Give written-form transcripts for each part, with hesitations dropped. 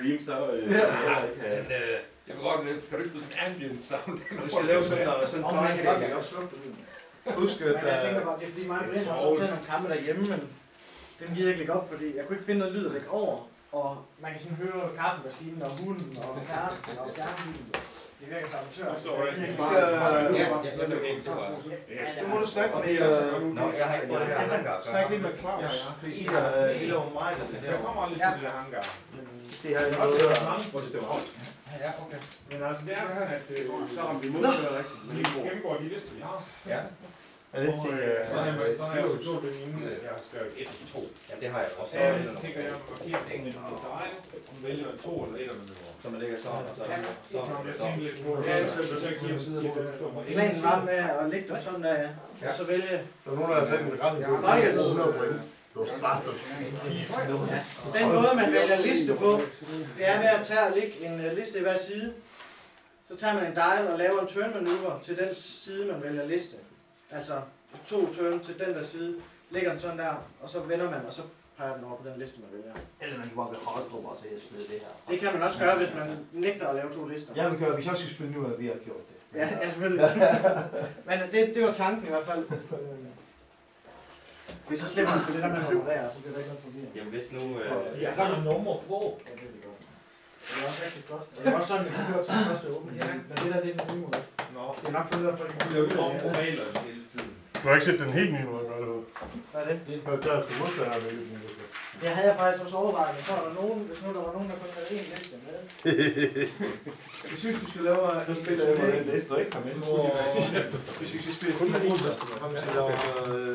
stream, så jeg vil godt, kan du ikke blive sådan ambient sound? Vi skal lave sådan en park, ikke også? Husk, at jeg tænker bare, det er fordi mig og Brian har også taget nogle kampe derhjemme, men den giver jeg ikke lægge op, fordi jeg kunne ikke finde noget lyd at lægge over. Og man kan sådan høre kaffemaskinen og hunden og kæresten og fjernsynet. Det virker som amatør. Så må du snakke med... Nå, jeg har ikke fået det her hangar. Snak lidt med Claus. Fordi det er jo mig, der kommer aldrig til det der hangar. det har jeg Også noget... det er mange, hvor det stemmer op. Ja, okay. Men altså, det er sådan, at så har vi modført rigtigt. vi gennemgår de lister, vi har. Ja. Er det til... Så har jeg også gjort det inden, jeg har skrevet 1 og 2. Ja, det har jeg også. Så tænker jeg, at markere tingene med dig, om du vælger 2 eller 1 eller 0. Så man ligger sådan, og så... Jeg tænker lidt på, Planen var med at lægge dem sådan der, og så vælge... Der er nogen, der har taget en begrænsning på 100 point. Den måde, man vælger liste på, det er ved at tage og lægge en liste i hver side. Så tager man en dial og laver en turn-manøvre til den side, man vælger liste. Altså 2 turn til den der side, lægger den sådan der, og så vender man, og så peger den over på den liste, man vælger. Eller man kan bare blive hardcore til at smide det her. Det kan man også gøre, hvis man nægter at lave 2 lister. Jeg vil gøre, hvis jeg skal spille nu, at vi har gjort det. Ja, selvfølgelig. Men det var tanken i hvert fald. Hvis så slipper man for det der med at nummerere, så bliver der ikke noget forvirrende. Jamen hvis nu... Jeg har du nummer på. Ja, det er det godt. Det er også rigtig godt. Det er også sådan, vi kan køre til den første åbning. Ja. Men det der, det er den nye måde. Nå. Det er nok fedt, at folk kan Det er jo om på reglerne hele tiden. Du har ikke set den helt nye måde at gøre det på. Hvad er det? Der er sgu modstandere med det. Det havde jeg faktisk også overvejet, men så var der nogen, hvis nu der var nogen, der kun havde en liste med. Jeg synes, du skal lave... Så spiller jeg med den liste, du ikke har med. Hvis vi skal spille kun med en liste.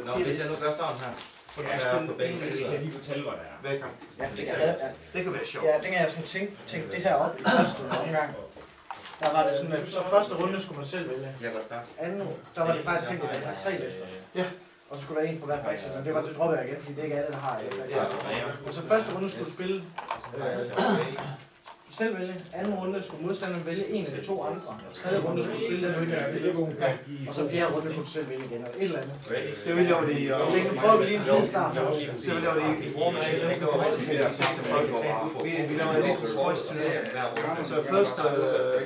Nå, hvis jeg nu gør sådan her. Ja, spil på begge Jeg sider. skal lige fortælle, hvad det er. Hvad kan? Ja, Det kan være sjovt. ja, den kan jeg sådan tænke det her op i første omgang. Der var det sådan, at så første runde skulle man selv vælge. Jeg kan godt starte. Anden, der var det faktisk tænkt, at man havde 3 lister. Ja. Og så skulle der en på hver faction, men det droppede jeg igen, fordi det er ikke alle, der har det. Og så første runde skulle du spille selv vælge. Anden runde skulle modstanderen vælge en af de 2 andre. Tredje runde skulle du spille den, du ikke har spillet. Og så fjerde runde kunne du selv vælge igen, eller et eller andet. Jeg vil lave det i... Jeg tænkte, nu prøver vi lige en lille start. Så jeg vil lave det i rummaskinen. Det går rigtig fedt. Vi laver en lille spøjs til det. Så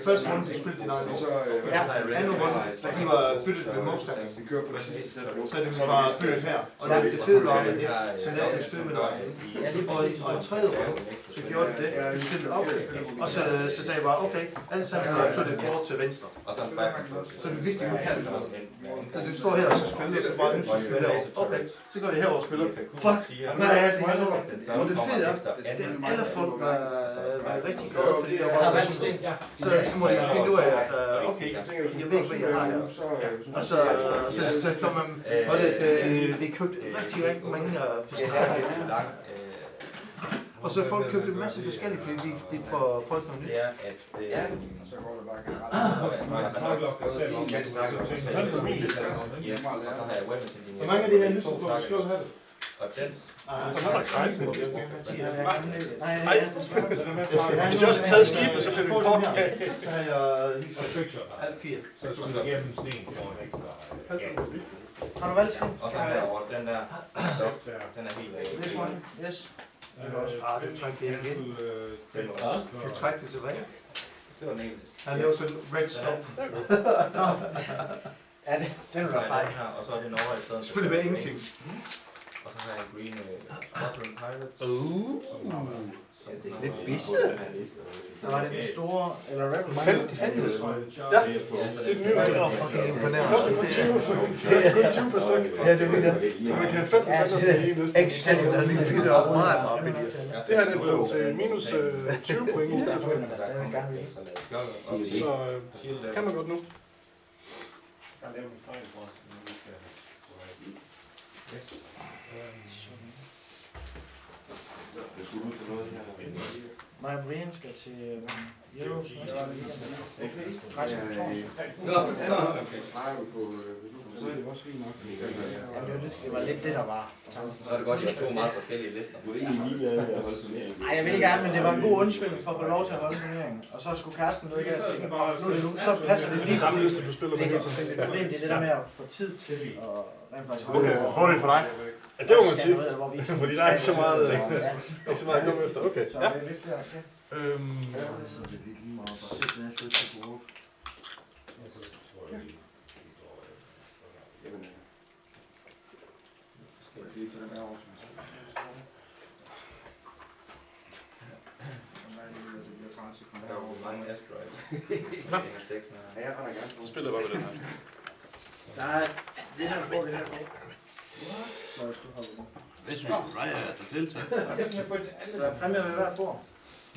første runde, du spillede din egen liste. Ja. Anden runde, de var byttet med modstanderen. Så er det bare byttet her. Og det fede var, så lavede du spil med dig. Og i tredje runde, så gjorde det det. Du stillede op. Og så sagde jeg bare, okay, alle sammen har flyttet et bord til venstre. Så du vidste ikke, så du står her og så spiller, og så bare nu skal du spille herovre. Okay, så går vi herover og spiller. Fuck, hvad er det her lort? Og det fede er, at alle folk var rigtig glade, fordi der var så må de finde ud af, at okay, jeg ved ikke, hvad jeg har her. Og så kom man, og det købte rigtig mange forskellige. Og så folk købte en masse forskellige, fordi de får folk noget nyt. Det er, at... Så går det bare generelt. Man snakker om det selv, om man snakker om det. Og så har jeg webmessaging. Hvor mange af de her lyster på skjold have det? Og den... Så har der krejt med det. Nej, Hvis de også har taget skibet, så bliver det kort. Så har jeg alt 4. Så skulle du igennem sten for en ekstra. har du valgt sådan? Og så har jeg over den der... Den er helt... This one, yes. Du trækker det igen. Du trækker det tilbage. Det var den ene. Han laver sådan en red stop. Ja, den er der fejl. Og så er det Norge i stedet. Spiller med ingenting. Og så har jeg Green Squadron Pilots. Lidt bisse. Så var det den store, eller Rebel. 50. Ja, det er den nye. Det er fucking imponerende. Det er kun 20 per stykke. Ja, det er det der. Så man kan have 5 fælder sådan en liste. Excel, der lige bytter op meget op i det. Det her det blev til minus 20 point i stedet for. Så kan man godt nu. Jeg har lavet en fejl for os. Det skulle ud til noget her. Mig og Brian skal til Euros næste det var lidt det, der var. Så er det godt, at jeg har 2 meget forskellige lister. Du er egentlig lige med at holde turneringen. Nej, jeg vil gerne, men det var en god undskyldning for at få lov til at holde turneringen. Og så skulle Karsten ikke så passer det lige. Samme liste, du spiller med. Det er det der med at få tid til og rent faktisk holde. Okay, fordel for dig. Ja, det må man sige. Fordi der er ikke så meget at komme efter. Okay, Så ja. det er lidt der, okay. Så det er lige meget bare lidt mere fedt til bruge. Lige til den her år. Der er jo mange asteroids. Ja, jeg render gerne på. Spiller bare med den her. Der er det her på, det her på. Hvis vi Ryan er til deltager. Så der er præmier ved hvert bord.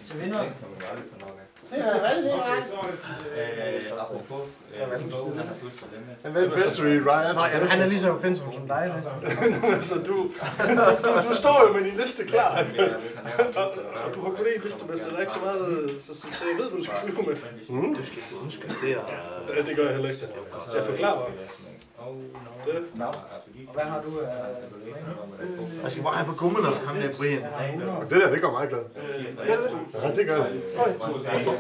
Til vinder. Det kan man jo aldrig få nok af. Det er valgt lige Okay, ret. så er det Apropos, han har pludselig for dem. Han valgte Mystery Ryan. Nå, jamen, han er lige så opfindsom som dig. Altså, du står jo med din liste klar. Og du har kun én liste med, så der er ikke så meget... Så jeg ved, hvad du skal flyve med. Du skal ikke undskylde, det er... Ja, det gør jeg heller ikke. Jeg forklarer bare. Nå. Og hvad har du? Jeg skal bare have på gummerne, ham der Brian. Det der, det gør mig glad. Gør det? Ja, det gør det.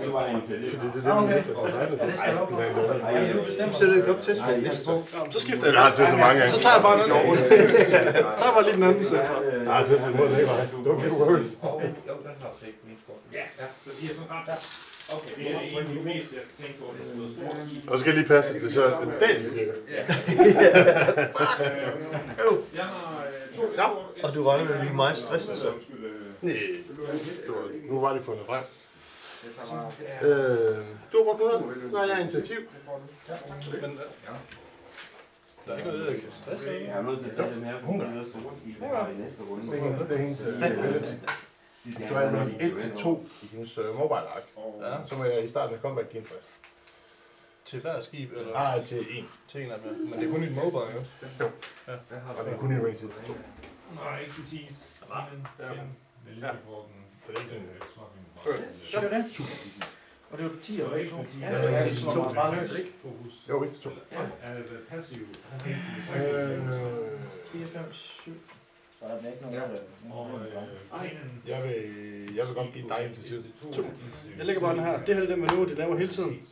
det var en til det. Fordi det er det, min liste er Ja, det skal jeg lov for. Ja, du bestemmer. Så er det ikke op til at spille liste på. Så skifter jeg Jeg har testet mange gange. Så tager jeg bare den anden. Så tager jeg bare lige den anden i stedet for. Jeg har testet mod den ikke mig. Okay, du røver. Jo, den har set min skår. Ja, så de er sådan ramt der. Okay, det er det ene af de meste, jeg skal tænke på. Det er noget stort. Og så skal jeg lige passe, det er så en dag, det virker. Jeg har to. Og du regner med at blive meget stresset, så. Nej, nu var det fundet frem. Du har brugt noget, så har jeg initiativ. Men der er ikke noget, der kan stresse. Jeg er nødt til at tage den her på noget store skib, jeg har i næste runde. Det er hendes ability. Hvis du har noget 1-2 i hendes mobile ark, så må jeg i starten af combat give en frist. Til hver skib, eller? Nej, til en. Til en af dem, men det er kun i et mobile, jo? Jo. Ja. Og det er kun i range 1-2. Nej, ikke til 10. Ja. Det er ikke Så er det. Og det er jo 10 og 2. Ja, det er bare løs, ikke? Jo, 1-2. Er det passiv? 4, 5, 7. Så er der ikke noget. Jeg vil godt give dig initiativ. 2. Jeg lægger bare den her. Det her er det manøvre, de laver hele tiden.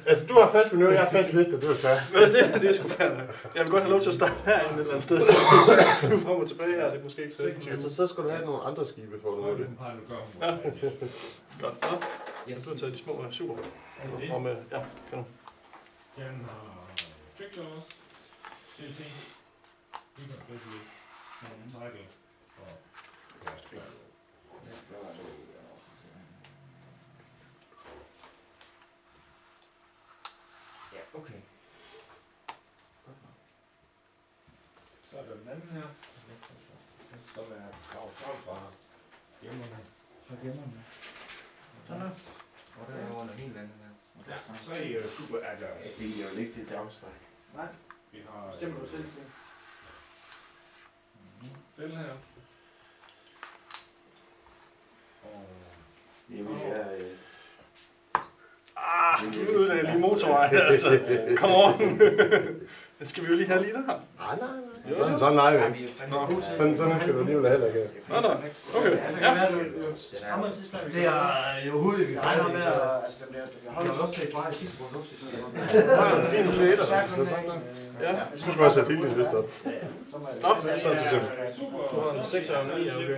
Altså, du har fast manøvre, jeg har fast liste, det er fair. Det er sgu fair. Jeg vil godt have lov til at starte herinde et eller andet sted. Flyve frem og tilbage her, det er måske ikke så effektivt. Altså, så skal du have nogle andre skibe for at det. Ja. Godt. Ja. Du har taget de små her. Super. Og med, ja, kanon. Den har trickjaws, CT, specialist, title og Ja, okay. så er der den anden her, som er Claus fra gemmerne. Sådan her. Og der er under helt anden her. Ja, så er I super agile. Det er jo ikke til Jamstræk. Nej, Vi har bestemmer du selv til. den her. Og Jamen, jeg Du ødelagde lige motorvejen, altså. Come on. Den skal vi jo lige have lige der. Nej. Sådan nej, vi. Sådan skal du alligevel heller ikke. Nå. Okay. Ja, du skræmmer en tidspunkt. Det er jo hurtigt, vi regner med, at... at det bliver Jeg har også taget bare i sidste runde også. En fin plæter. Ja. Så skal man sætte hele din liste op. Nå, så er det til simpelthen. super. Du har en 6 og en 9, okay, ja.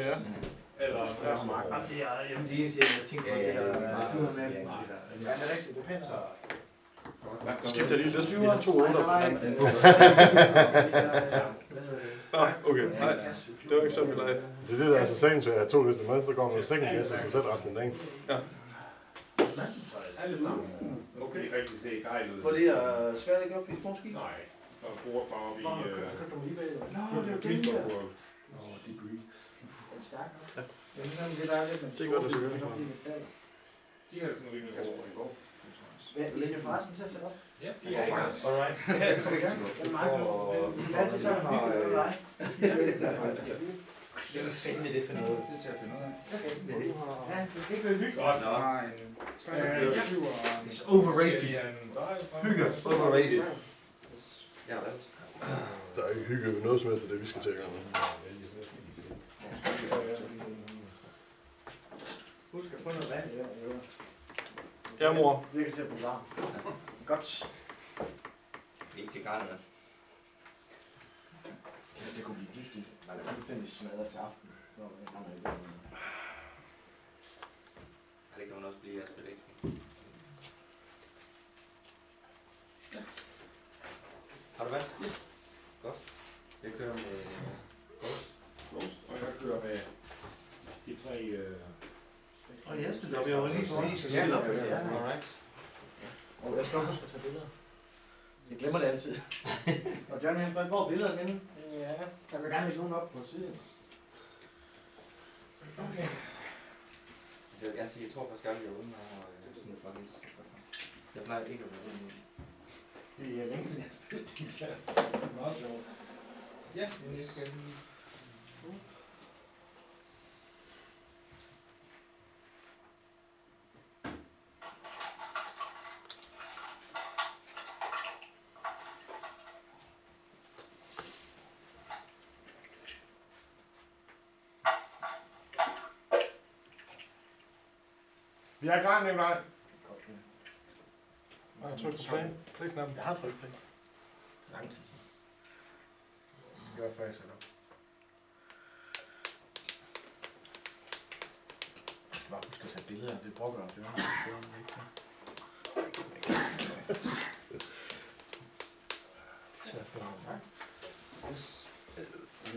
Eller Jamen, det er jamen, det eneste, jeg tænker på, det er, du har med. Ja, det er rigtigt. Det finder sig. Skifter lige liste, vi har 2 8 på den. Nå, okay. Nej, det var ikke sådan, vi legede. Det er det, der er så sagen, så jeg har 2 lister med, så går man second liste, og så selv resten af dagen. Ja. alle sammen. Så kan I rigtig se gejl ud. Hvor det er svært ikke op i små skib? Nej, der er bruger bare op i... Købte du eBay? Nå, det er jo det her. Det gør det selvfølgelig. De har sådan rimelig god. Lægger forresten til at sætte op? Ja, de er i gang. Alright. Den er meget god. Vi kan altid sådan en hyggelig med dig. Hvad fanden er det for noget? Det er til at finde ud af. Ja, det skal ikke være hyggeligt. Godt, Der var en 3 og It's overrated. Hygge. Overrated. Jeg har lavet. Der er ikke hygge ved noget som helst af det, vi skal tjekke om. Husk at få noget vand i den. Ja, mor. Virker til at blive varm. Godt. Ikke til garderne. Det kunne blive giftigt. Man er fuldstændig smadret til aften. fordi jeg spiller ikke. Har du valgt? Ja. Godt. Jeg kører med Ghost. Og jeg kører med de 3... Og jeg stiller op, jeg var lige præcis at stille op. Alright. Og jeg skal også huske at tage billeder. Jeg glemmer det altid. Og Johnny han får billeder igen. Ja, jeg vil gerne lægge nogen op på siden. Okay. Jeg vil gerne sige, jeg tror faktisk aldrig, jeg er ude og sådan noget flot. Jeg plejer ikke at være ude. Det er længe siden, jeg har spillet de der. Meget sjovt. Ja, det skal vi. Vi er klar, Nikolaj. Jeg har trykt play-knappen. Jeg har trykket play. Lang tid. Det gør jeg faktisk op. Jeg skal bare huske at tage billeder. Det brokker jeg.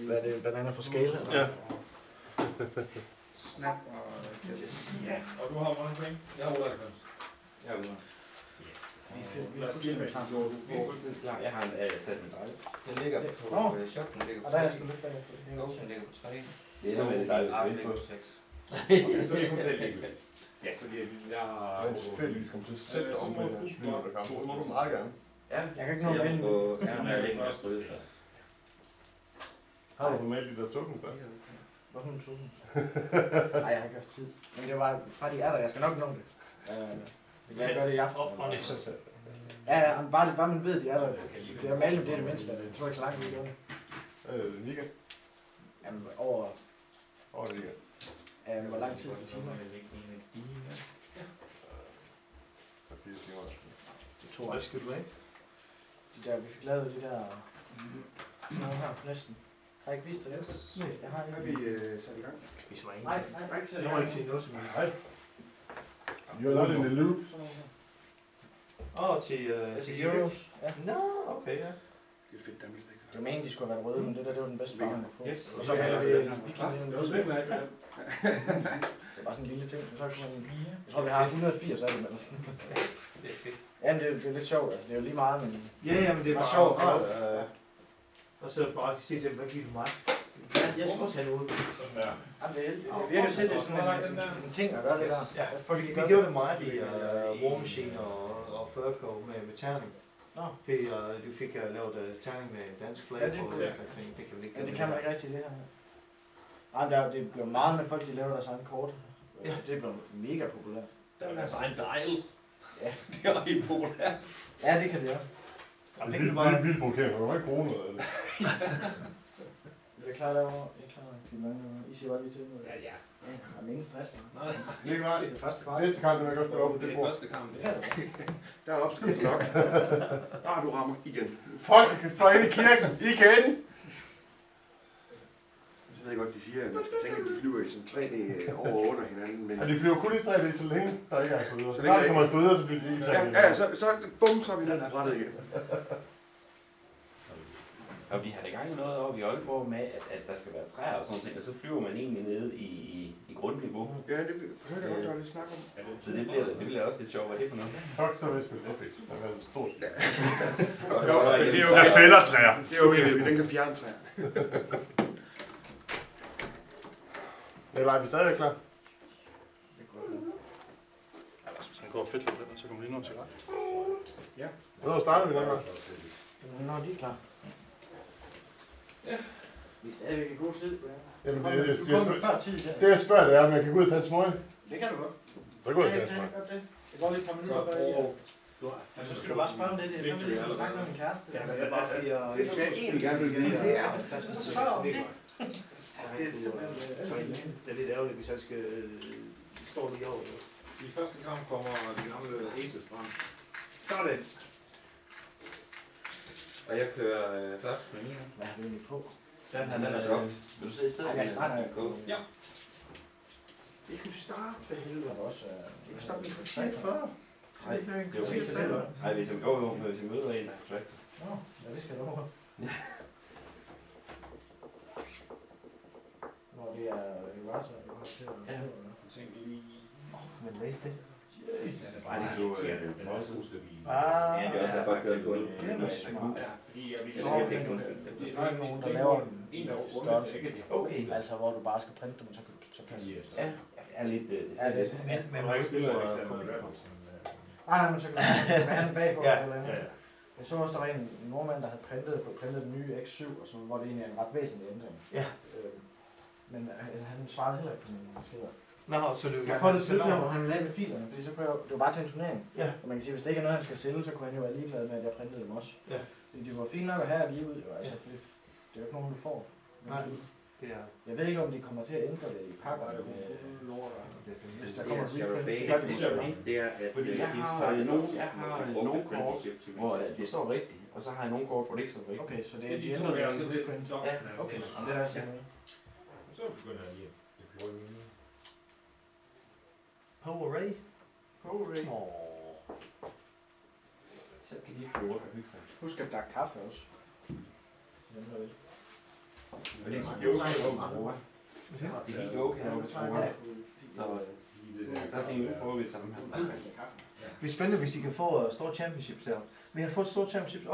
Hvad er det? Bananer for skala? Ja. Snap og... Ja, og du har hvor mange penge? Jeg har 98. Jeg er ude. Lad os skille med. Klar, jeg har sat min drejle. Den ligger på shoppen, den ligger på Og der er 3. sgu lidt bagefter. Ghosten ligger på 3. Det er noget med det dejligt Arben at ligger på. på 6. Så det er kun det ligegyldigt. Ja, fordi jeg har... Men selvfølgelig, vi kommer til at sætte om med det må du meget gerne. Ja, Jeg kan ikke nå at vælge. jeg ligger først ude. Har du normalt de der tokens der? Hvorfor en tusind? Nej, jeg har ikke haft tid. Men det var bare de er der. Jeg skal nok nå det. Jeg gør det i aften. Ja, bare man ved, de er der. Det er malet, det er det mindste af det. Jeg tror ikke så langt, vi gør det. Weekend? Jamen, over Weekend. hvor lang tid for timer? Så 4 timer. Det tog Hvad også. skal du have? De der, vi fik lavet de der... Nogle her, næsten. Har jeg ikke vist det? Nej, jeg har Har ikke. vi sat i gang? Vi svarer Nej, ingenting. ikke så Jeg må ikke sige noget som helst. Hej. You're not in the loop. Til Euros? Ja. Nå, okay, ja. Det er fedt, der er mest Det var meningen, de skulle have været røde, men det der, det var den bedste farve, man kunne få. Yes. Og så melder vi Viking. Det var spændende, ikke? Det var sådan en lille ting. Så kan man, jeg tror, vi har 180 af dem eller sådan. Det er fedt. Jamen, det er lidt sjovt. Altså, det er jo lige meget, men... Ja, men det er bare sjovt. Og så bare se til, hvad giver du mig? Jeg skal også have noget. Sådan der. Jamen, det virker til, det er sådan en ting at gøre det der. Ja, fordi vi gjorde det meget i War Machine og Furco med terning. Nå. Du fik lavet terning med dansk flag Ja, det er på cool. det, det kan vi ikke. Ja, det kan man ikke rigtig det her. Nej, det blev meget med folk, de laver deres egen kort. Ja. Det blev mega populært. Der er deres egen dials. Ja. Det er helt populært. Ja, det kan det også. Det er vildt provokerende, du må ikke bruge noget af det. Er det klart derovre? Jeg er klar. I siger bare lige til noget. Ja, ja. Der er ingen stress. Nej, Nikolaj, Det er første kvart. næste kamp, den er godt spille op på det det er bord. første kamp. Ja, Der er opskrift nok. Du rammer igen. Folk får ind i kirken igen! Jeg ved godt, de siger, at man skal tænke, at de flyver i sådan 3D over og under hinanden. Men... Ja, de flyver kun i 3D, så længe der ikke er afsted. Så Så længe længe der kommer ikke- afsted, så bliver de ikke 3D. Ja, så bum, så er vi ned på brættet igen. Og vi har da gang i noget oppe i Aalborg med, at der skal være træer og sådan noget, og så flyver man egentlig ned i grundniveau. Ja, det hørte jeg godt, der var lidt snak om. Så det bliver også lidt sjovt. Hvad er det for noget? Fuck, så vil jeg spille Epic. Der er stort. Jo, men det er Jeg okay. fælder træer. Det er okay, fordi den kan fjerne træer. Nikolaj, er vi stadig klar? Hvis han går fedt lidt, så kommer lige noget til ret. Hvornår starter vi, Nikolaj? Når de er klar. Ja. Vi er stadigvæk i god tid. Jamen, Du kommer før tid. Ja. det jeg spørger, det er, om jeg kan gå ud og tage en smøg. Det kan du godt. Så går jeg Ja, og tager en det smøg. kan godt det. Det går lige et par minutter før. Ja. Så skal du bare spørge om det. Det er ligesom at snakke med min kæreste. Ja, det er bare fordi, Det er jeg egentlig gerne vil vide, det er. Så spørg om det. Det er simpelthen det er lidt ærgerligt, hvis han skal stå lige over. I første kamp kommer de gamle Ace-strand. Sådan. Og jeg kører først med mine. Hvad har du egentlig på? Den Den er godt. Vil du se i stedet? Nej, Go. Ja. Det kunne starte for helvede. Også, Det kunne starte med kvarter 40. Nej, det er jo ikke det. Nej, hvis jeg møder en, der er kontrakt. Nå, ja, det skal du have. Når det er så Ja. Tænk lige... Men læs det. Nej, det er jo det er også ustabil. Ja, det er også derfor, jeg kører gulv. Det er smart. Ja, fordi jeg vil... Eller jeg kan ikke Det er faktisk nogen, der det er laver en der størrelse. Okay. Altså, hvor du bare skal printe dem, så kan du Ja, er lidt... Ja, det er Men Man må har ikke ikke spillet bruge Alexander komik. Wermelsen. Nej, men så kan du behandle bagpå Ja. eller andet. Ja, Jeg så også, der var en nordmand, der havde printet den nye X7, og så var det egentlig en ret væsentlig ændring. Ja. Men han svarede heller ikke på mine beskeder. Nå, så du Jeg prøvede at skrive til ham, hvor han ville lave filerne, fordi så kunne jeg, det var bare til en turnering. Ja. Og man kan sige, hvis det ikke er noget, han skal sælge, så kunne han jo være ligeglad med, at jeg printede dem også. Ja. Fordi de var fint nok at have at lige ud, jo, altså, fordi det er jo ikke nogen, du får. Nej. Det er... Jeg ved ikke, om de kommer til at ændre det i pakkerne. Hvis der kommer Det skal du reprint. bage. Det gør de måske. Det er, at Fordi jeg har nogle kort, hvor det står rigtigt, og så har jeg nogle kort, hvor det ikke står rigtigt. Okay, så det Det er er de de to, ændrer jeg det så i det reprint. Ja, okay. Jamen, det er der altid med. Så begynder jeg lige at deploye mine. Power Ray. Power Ray. Så kan de ikke få og hygge sig. Husk at der er kaffe også. Dem der vil. Og det er ikke yoga, jeg bruger. Det er ikke yoga, jeg bruger. Så der er en prøve ved det samme her. Det bliver spændende, hvis de kan få store championships der. Vi har fået store championships.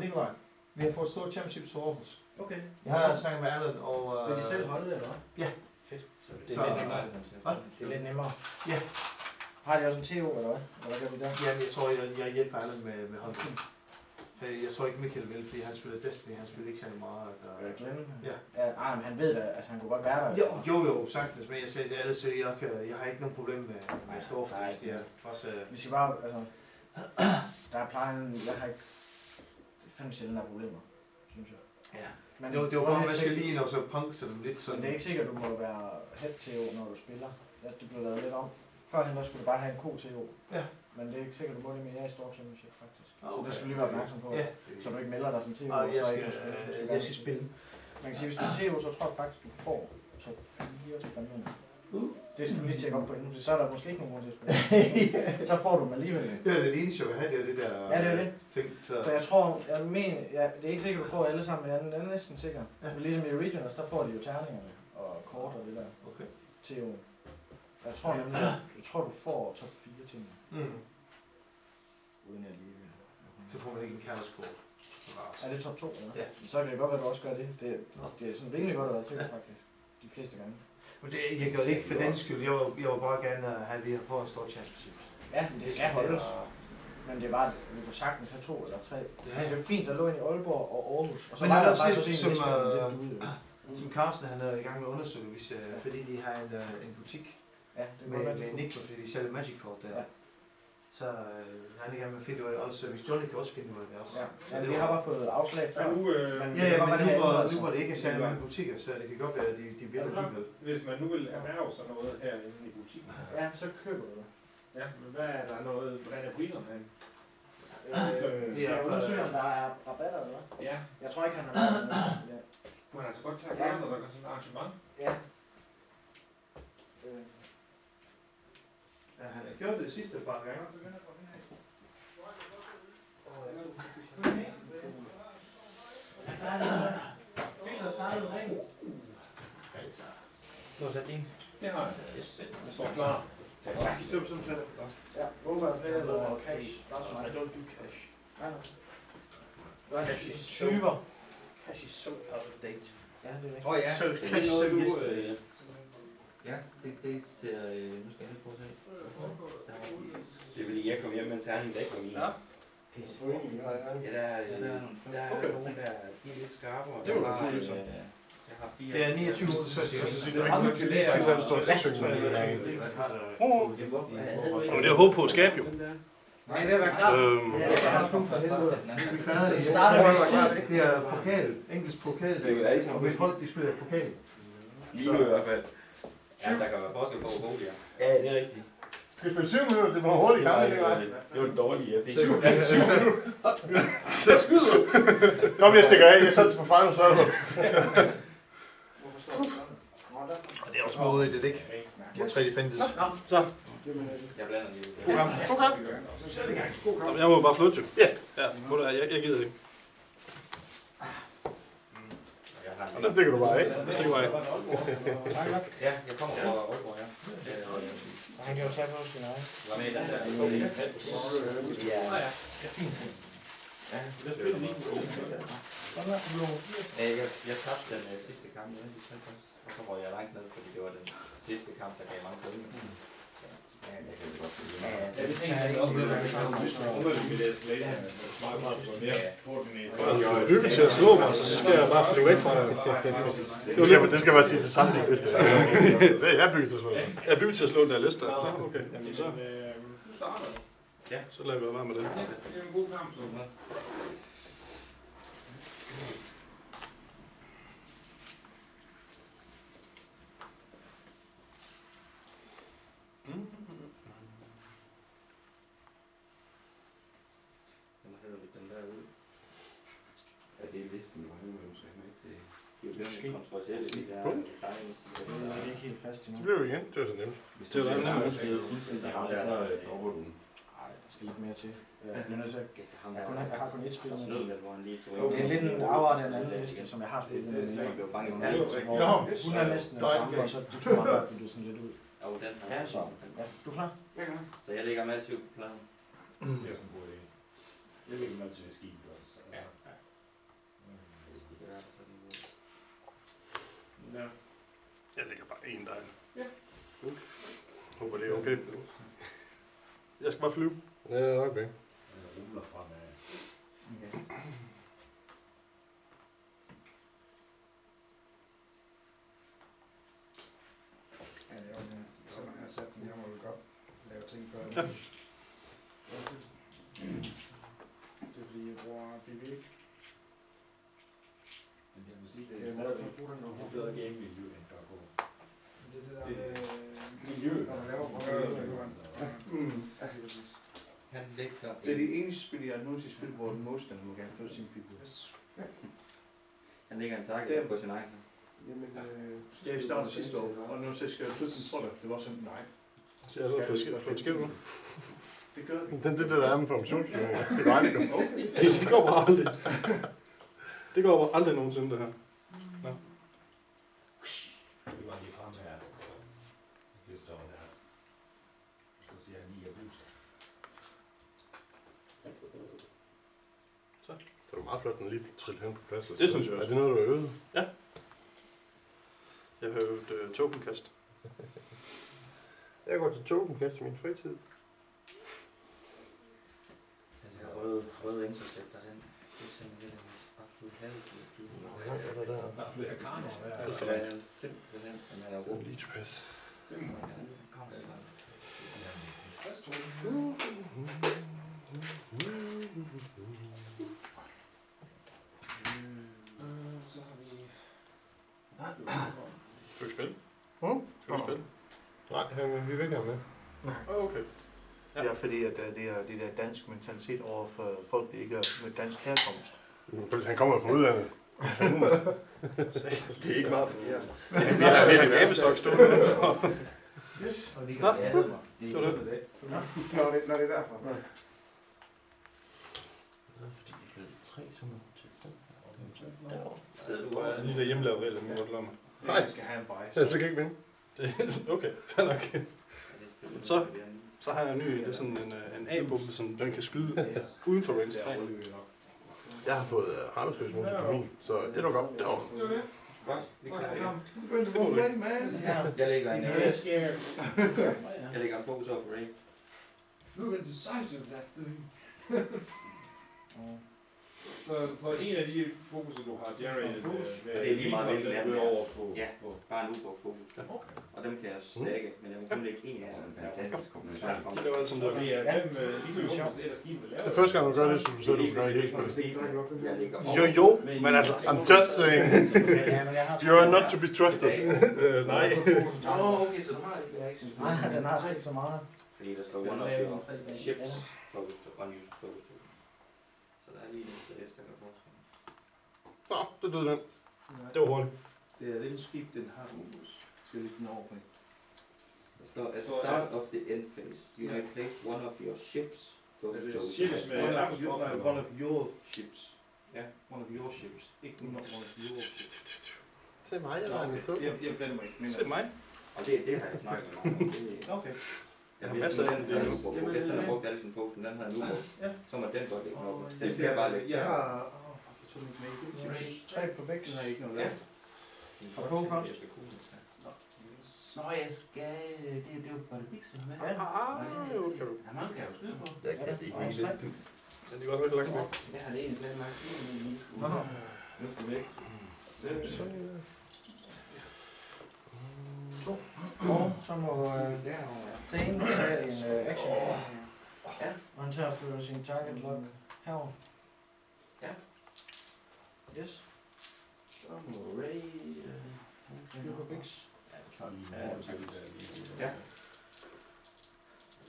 Nikolaj. Vi har fået store championships til Aarhus. Okay. Jeg har snakket med Allan og... Vil de selv holde det, eller hvad? Ja. Fedt. Det Så- er lidt nemmere. Hvad? Det er lidt nemmere. Ja. Har de også en TO, eller hvad? Eller hvad gør vi der? Jamen, jeg tror, jeg hjælper Allan med håndklæden. Jeg tror ikke Michael vil, fordi han spiller Destiny. Han spiller ikke særlig meget. Glenn? Ja. Ja, men han ved det. Altså, han kunne godt være der. Jo, sagtens. Men jeg sagde til alle, så jeg har ikke nogen problem med store fordi de er også... Vi skal bare, altså... Der er plejen, jeg har ikke... Det er fandme sjældent, der er problemer, synes jeg. Ja. Men Det var bare, man skal lige ind og så punkte dem lidt Men sådan. det er ikke sikkert, at du må være head-TO, når du spiller. Ja, det blev lavet lidt om. Førhen der skulle du bare have en ko-TO. Ja. Men det er ikke sikkert, at du må det mere i Store Championship, faktisk. Okay. Så det skal du lige være opmærksom på. Ja. Så du ikke melder dig som TO, Nej, og så ikke må spille. jeg skal spille. Man kan sige, hvis du er TO, så tror jeg faktisk, du får top 4 til Grønland. Det skal du lige tjekke op på inden, for så er der måske ikke nogen grund til at spille. Så får du dem alligevel. Det er det eneste, jeg vil have, det er det der Ja, det er det. ting. Så jeg tror, det er ikke sikkert, du får alle sammen, men jeg er næsten sikker. Ja. Men ligesom i Regionals, der får de jo terningerne og kort og det der. Okay. TO. Jeg tror nemlig, du får top 4 ting. Uden at lige... Så får man ikke en counterskort. Er det top 2, eller? Ja. Så kan det godt være, at du også gør det. Det er sådan rimelig godt at være til, faktisk. De fleste gange. Men jeg gør det ikke for den skyld. Jeg vil bare gerne have, at vi har fået en stor championship. Ja, det skal holdes. Men det er bare, at vi kunne sagtens have 2 eller 3. Det er fint, der lå ind i Aalborg og Aarhus. Og så Men var der der er bare så også sent, som Carsten han er i gang med at undersøge, fordi de har en butik Ja, det kan godt være, med Nick, fordi de sælger Magic Kort der. Ja. Så han er i gang med at finde ud af det også, hvis Johnny kan også finde ud af det også. Ja, ja vi har bare fået afslag før. Men nu, Nu hvor det ikke er særlig mange butikker, så det kan godt være, at de vil alligevel. hvis man nu vil erhverve sig noget herinde i butikken, Ja, så køber du det. ja, men hvad er der noget, hvordan er priserne herinde? Skal jeg undersøge, om der er rabatter eller hvad? Ja, Jeg tror ikke, han har været med. man har altså godt tage gerne, når der går sådan et arrangement. Ja. Ja, han har gjort det sidste par gange. Du har sat din. Det har jeg. Det står klar. Tak. Ja, mobile pay eller cash. I don't do cash. Cash is syver. Cash is so out of date. Ja, det er rigtigt. Åh ja, So det er cash is so noget, du... yesterday. Ja, det ser... Nu skal jeg lige prøve at se. Det er fordi, jeg kom hjem med en terning, der ikke var min. Ja. Ja, der er nogen, der er lidt skarpere. Det var Der har, cool, så. Jeg har 4... Det er 29 minutter, så Det er ikke nok kalere, så det står Men det er håb på at skabe jo. Nej, det er at være klar. Ja, for helvede. Vi er færdige. Vi starter med Det er pokal, engelsk pokal. Det er jo alle sammen Og mit hold, de spiller pokal. lige nu i hvert fald. Ja, der kan være forskel på, hvor gode de er. Ja, det er rigtigt. Skal vi spille 7 minutter? Det var hurtigt. Det var det dårlige, jeg fik. 7 minutter. Så skyder du. Kom, jeg stikker af. Jeg satte på final, så er det. Hvorfor står det sådan? Og det er også modigt, det ikke? Nej, Hvor 3 findes. Jeg blander lige. God kamp. Så sæt i gang. God kamp. Jeg må bare flytte jo. Ja, jeg gider ikke. Jeg har Og der stikker du bare af. Det stikker mig af. Ja, jeg kommer fra Aalborg her. Han kan jo tage på sin egen. Var med i den der. Jeg tabte den sidste kamp i og så var jeg langt ned, fordi det var den sidste kamp, der gav mange penge. Ja, det tænker jeg også, Jeg er bygget til at slå mig, så skal jeg bare flyve væk fra det. Det skal man sige til samtlige, hvis det er. Jeg er bygget til at slå. Jeg er bygget til at slå den der liste. Nå, okay. Jamen så. Du starter. Ja, så lader vi være med det. Ja, det er en god kamp, så. Det er listen, hvor han vil sige med til. Det er jo kontroversielt, det der Det er ikke helt fast endnu. Så bliver vi igen. Det var så nemt. Det er jo nemt. Nej, der skal lidt mere til. Jeg bliver nødt til at... Jeg har kun ét spil. hvor han lige tog Det er lidt en afart af en anden liste, som jeg har spillet med. Han blev fanget. Hun er næsten den samme, og så de to andre blev sådan lidt ud. Og den Ja, så. Ja, du er klar? Så jeg ligger med altid på pladen. Det er sådan en god idé. Jeg vil ikke altid skib også. Ja. Ja. Jeg lægger bare en der. Ja. Håber det er okay. Jeg skal bare flyve. Ja, okay. Den rumler fremad. Ja, det er jo det. Så man har sat den, jeg må jo godt lave ting før. Ja. Det er fordi, jeg bruger BB. Men jeg må sige, det Jeg er må stadigvæk ikke bruge den nu. et bedre gamemiljø end før på. Det er det der med Miljø. når man laver Han ligger Det er det eneste spil, jeg nogensinde spillet, hvor en modstander må gerne flytte sin figur. Han ligger en target på sin egen. Jamen, det er i starten sidste år, og nu så skal jeg flytte den, tror jeg, det var sådan, nej. Så jeg er så flot skidt nu. Det gør vi. Det der er med formationsstyring. Det går aldrig godt. Det går bare aldrig. Det går bare aldrig nogensinde, det her. Det var lige frem her. Det står der. Så siger han lige, at booster. Det var meget flot, den lige trillede hen på plads. Det synes jeg også. Er det noget, du har øvet? Jeg har øvet tokenkast. Jeg går til tokenkast i min fritid. Altså røde intercepter, den. Det er sådan lidt absolut halvdelt. Hvad er der der? Der er flere karner der. Alt for Det langt. er simpelthen, men han er rum. Lige tilpas. Det må man sige. Så har vi... Skal vi spille? Hmm? Skal vi spille? Nej, men vi vil ikke have med. Okay. Ja. Ja, fordi at det er det der dansk mentalitet over for folk, der ikke er med dansk herkomst. Han kommer fra udlandet. Det er ikke meget forkert. Vi har en gabestok stående udenfor. Og de Nå, det var det. Når det er derfor. Fordi vi blev 3 som Sidder du Du er lige der hjemmelavet regler, men godt lommer. Nej. Jeg skal have en bajs. Jeg skal ikke vinde. Okay, fair nok. Så har jeg en ny, det er sådan en A-bombe, som den kan skyde uden for range 3. Jeg har fået hardware-motor på min, så det er godt. Det var Det var det. Godt, vi kan Ja. Jeg lægger en Very scared. jeg lægger en fokus over på Ray. Look at the size of that thing. Så en af de fokuser, du har, Jerry, Og det er lige meget, hvilken af dem der er. over på... Ja. på- Bare en ubrugt fokus. Og dem kan jeg stakke, men jeg må kun lægge en af dem. Fantastisk kombination. Det var alt som Så det det var. er dem, lige fokus, eller skibet lavet. Det er første gang, du gør det, så du gør det hele spillet. Jeg ligger Jo, men altså, I'm just saying, Ja, men jeg har you are not to be trusted. Nej. okay, så du har ikke action. Nej, den har sgu ikke så meget. Fordi der står one of your ships focus to unused focus to. Så der er lige en til der kan forskel. Nå, det døde den. Det var hurtigt. Det er den skib, den har ubus. Skal jeg lægge den over på. Der står, at start of the end phase, you may place one of your ships. Focus to Ships med One apostrof. of your ships. Ja. One of your ships. Ikke one of your ships. Se mig, jeg har en tog. Jeg blander mig ikke. Se mig. Og det har jeg snakket med mig om. Okay. Jeg har masser af det nu. Hvis den har brugt alle sine fokus, den havde jeg nu brugt, Ja. så må den godt ligge noget. Den skal bare ligge. Jeg har... Jeg tog mit med i. 3 på begge. Den har ikke noget Ja. lavet. Og på først. Nå, jeg skal... Det er jo bare det vigtigste, hvad? Ja. Ja, man kan jo skyde på. Jeg kan det ikke helt. Den er godt nok langt væk. Jeg har det egentlig planlagt, men lige skulle... Nu skal væk. Og så må Dane tage en action. Ja. Og han tager og flytter sin target lock herover. Ja. Yes. Så må Ray... Skyde på Bix. Ja, det tager lige Ja, med. Ja.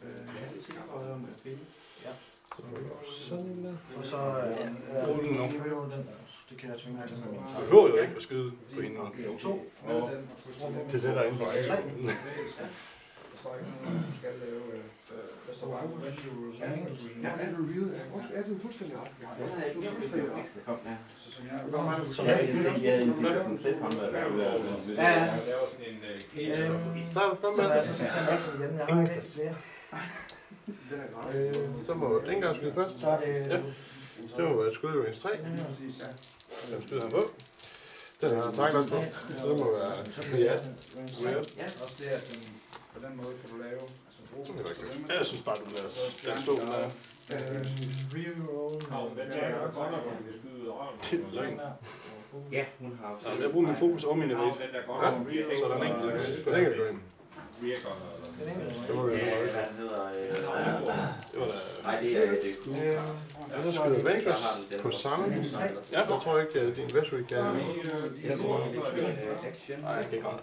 Ja, det skal jeg prøve med at finde. Sådan der. Og så Rul den nu. behøver den der også. Det kan jeg tvinge til med min Du target. behøver jo ikke at skyde på hende. 2. Det er det, der er inde på. 3. Der står ikke noget, du skal lave. Der står bare, when you Ja, det er reviewet. Ja, det er fuldstændig ret. Den havde jeg ikke fuldstændig ekstra kom der. Så som jeg Så Jeg havde en sådan set håndværk. Ja. Jeg laver sådan en cage. Så kom Så med. er jeg så tage en action igen. Jeg har ikke flere. Den er gratis. Så må den gang skyde først. Så er det... Ja. Det må være skyde range 3. Præcis, ja. Den skyder han på. Den har taklet på. Så det må være... Ja. Ja. også det, at den, på den måde kan du lave, altså bruge Det er rigtigt. Ja, jeg synes bare, du lader den stå der. Reroll. Den er godt nok, at du kan skyde røven. Ja, hun har også. Jeg bruger min fokus og min Den evade. der godt Ja, nok. så der er en enkelt. Den enkelt går ind. Virker. Det må vi Ja, jo. hvad den hedder. Det var da... Nej, det er cool. Jeg skyder Vegas på samme. Ja, jeg tror ikke, at din Vesry kan... Jeg tror, det er action. Nej, jeg kan ikke ramme.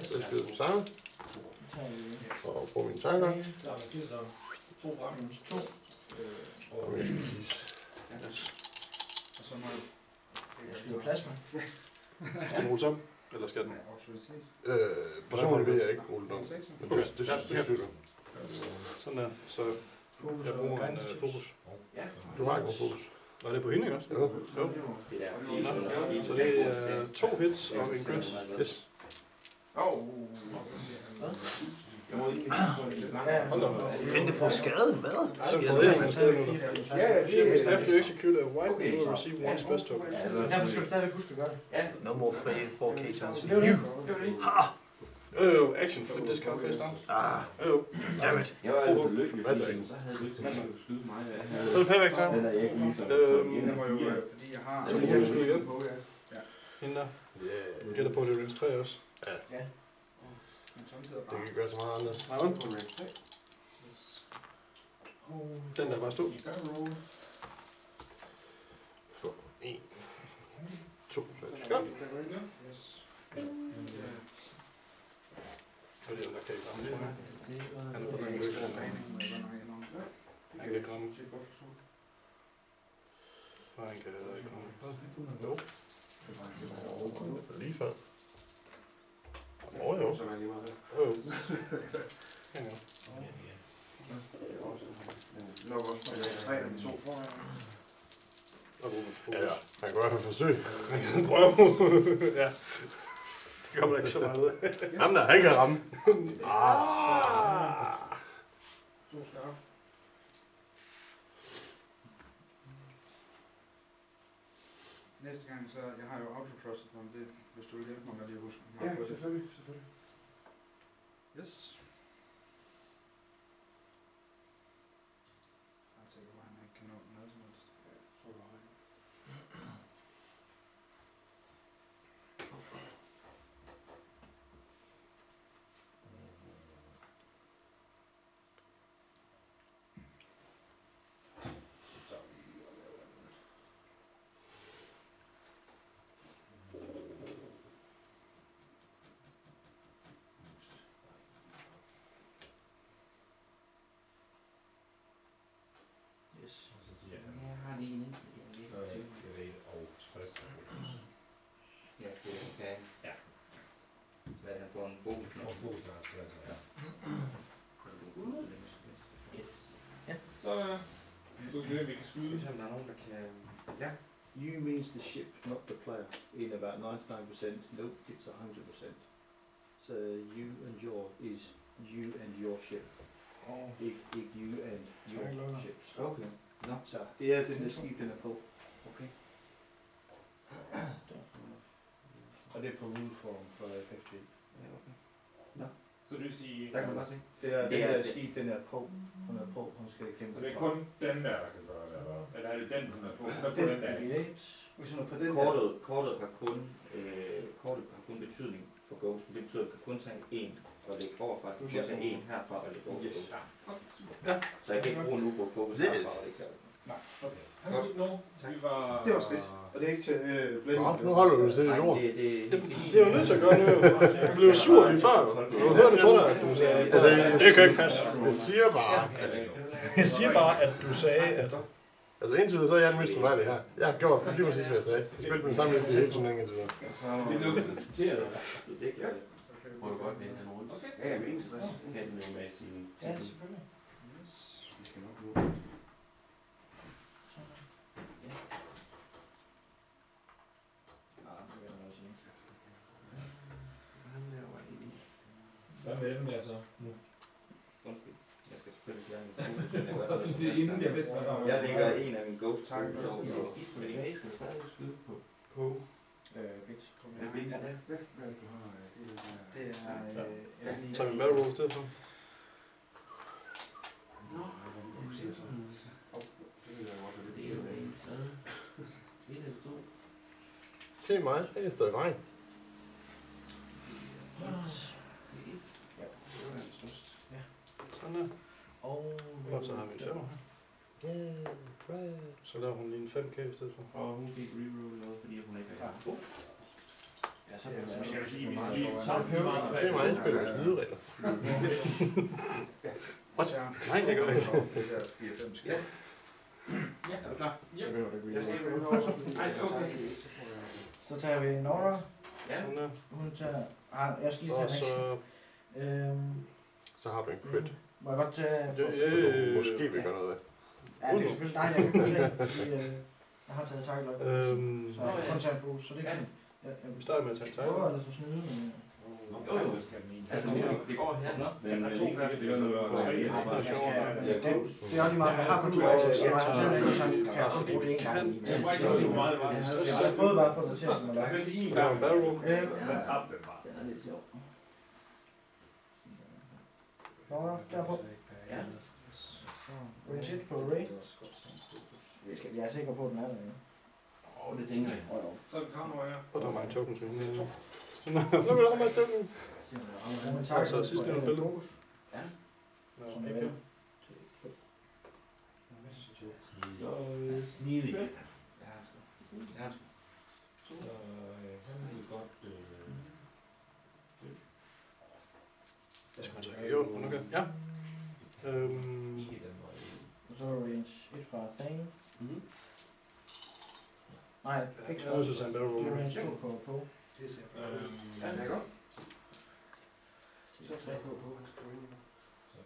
Så jeg skyder på samme. Og bruger min tanker. Og min præcis. Og så må Jeg skyder plasma. Skal den rulles op? Eller skal den? autoritet. Personligt vil jeg ikke rulle den op. Men det støtter. Sådan der. Så Fokus jeg og bruger en guidance. fokus. Ja. Du har ikke nogen fokus. Var det på hende, ikke også? Jo. Jo. Det er Så det er 2 hits og en crit. Yes. Jeg må ikke Hold da. Finte for skade, hvad? Så får jeg en skade nu. Ja, Hvis after you execute a white, you will receive one stress token. Derfor skal du stadigvæk huske at gøre det. Ja, No more 4K chance. Det var det. Jo, action flip discount face down. Jo. Dammit. jeg var altså lykkelig, Hvad så fordi ikke? så havde du ikke kunne skyde mig. Så er det payback time. Den er jeg ikke lige så. Det må jo, fordi jeg har... Så må du skyde igen. på, ja. Hende der. Jeg gætter på, at det er range 3 også. Men samtidig Det kan ikke gøre så meget anderledes. Nej, den der bare stod. For 1, 2, så er det skønt. Og det er der kan ikke ramme, tror jeg. Han er for langt væk. Han kan ikke ramme. Og han kan heller ikke ramme. Jo. Lige før. Jo. Jo. Ja. Nok også på 3 eller 2 foran. Ja, han kan i hvert fald forsøge. Han kan prøve. Ja. Det kommer der ikke så meget ud af. Ham der, han kan ramme. To skarpe. Næste gang, så jeg har jo autotrustet på det, hvis du vil hjælpe mig med lige at huske. Ja, selvfølgelig. Yes. Jeg er sikker på, at han ikke kan nå noget som helst. Så er du ret. Så du kan vi kan skyde. Hvis der er nogen, der kan... Ja. You means the ship, not the player. In about 99%, nope, it's 100%. So you and your is you and your ship. Ikke you and your ships. Okay. Nå. Så det er den der skib, den er på. Okay. Og det er på udeform for FFG. Ja, okay. Så det vil sige... Der kan man bare se. Det er den Det er der det. skib, den er på. Hun er på, hun skal kæmpe. Så det er kun den der kan gøre det, eller er det den, hun er på? Hun er på den der. Hvis hun er på den Kortet har kun betydning for Ghost, men det betyder, at du kan kun tage en og lægge overfra. Du kan tage en herfra og lægge over. Yes. Ja. Så jeg kan ikke bruge en ubåd fokus herfra og lægge herfra. Nej, okay. Han var nu. Vi var... Det var slet. Og det er ikke til blænding. Nu holder du til det jord. Det er jo nødt til at gøre nu. Du blev sur lige før. Du hørte på dig, at du sagde... Altså, det kan ikke passe. Det siger bare, at... Jeg siger bare, at du sagde, at... Altså indtil videre, så er jeg den mest troværdige her. Jeg har gjort lige præcis, hvad jeg sagde. Jeg spillede den samme liste i hele turneringen indtil videre. Det er lukket at citere dig. Det kan jeg. Må du godt vende den rundt? Okay. Ja, med ingen stress. Kan den med sin... Ja, selvfølgelig. Vi skal nok nå. Hvad med den der så? Undskyld. Jeg skal selvfølgelig fjerne min fokus. Det er inden jeg vidste, hvad der var. Jeg lægger en af mine ghost tankers over Det på. er skidt, men det skal stadig skyde på. Bix. Ja, Bix. Hvad er det, du har? Det er... Tager vi battle roll i stedet for? Til mig, det er stadig vejen. Sådan der. Og så har vi en 5 her. Så laver hun lige en 5k i stedet for. Og hun fik reroll noget, fordi hun ikke har god. Ja, så er det Så skal jeg sige, vi vi tager Til mig, spiller vi skide regler. What? Nej, det gør jeg ikke. Ja. Er du klar? Ja. Jeg skal ikke over så fordi... Ej, okay. Så tager vi Nora. Ja. Sådan der. Hun tager... jeg skal lige Og tage så... Så har du en crit. Må jeg godt tage... Måske vi gør noget af. Ja, det er selvfølgelig dig, jeg kan kun tage, fordi jeg har taget tackle op. Så jeg kan kun tage en pose, så det kan Vi starter med at tage en prøver tegn. ellers at snyde, men... Altså, det går her. Men der er to pladser, det gør noget. Det er også lige meget, jeg har kun 2 år, så jeg har taget det, så kan jeg kun bruge det en gang. Jeg prøvede bare at få det til, at man Jeg lader. spillede en Vi laver gang. en battle roll. Man tabte den bare. Den er lidt sjov. Nora, derpå. Ja. Range 1 på Ray. Jeg er sikker på, at den er der. Det tænker jeg. Så kommer jeg. Og der er mange tokens ved hende. Så vil du have mig tokens. Og så sidst vi har billede. Ja. Som er vel. Så snidig. Ja, Så han vil godt... Det skal man så ikke. Jo, okay. Ja. Og så er range 1 fra Thane. Nej, ikke Jeg er nødt til at tage en battle roll. det er range 2 på. Ja, det er godt. Så jeg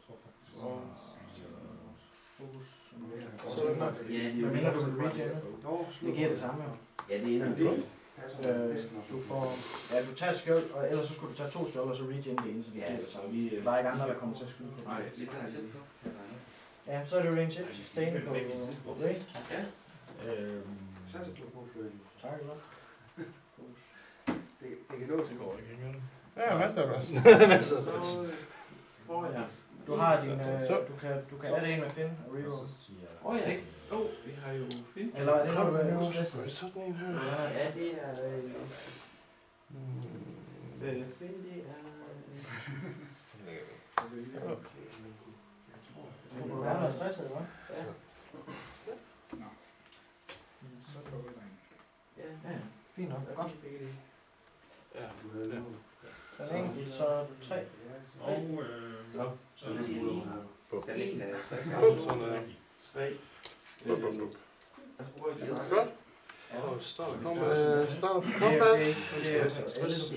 tror faktisk... Fokus. Så er det Hvad mener du med regen? Det giver det samme, jo. Ja, det ender det. Du får... Ja, du tager et skjold, og ellers så skulle du tage 2 skjold, og så regen det ene, så det giver det samme. Der er ikke andre, der kommer til at skyde på det. Nej, det tager jeg selv på. Ja, så er det range 1. Thane på Ray. Ja. Satser du på fløjten? Tak, eller? Det kan nå til går ikke ikke. Ja, masser af plads. Masser af plads. Du har din... Du kan adde en med Finn og reroll. Ja, ikke? Vi har jo Finn. Eller er det noget med Kom, udslæsset? sådan en her. Ja, det er... Finn, det er... Du må være stresset, eller hvad? Ja. Ja, fint nok. Godt. Ja. Så længe, så er du 3. Og... Så Så siger de... Skal ikke have Sådan der. 3. Bup, bup, bup. Godt. Og start kommer. Starter for combat. Det er stress.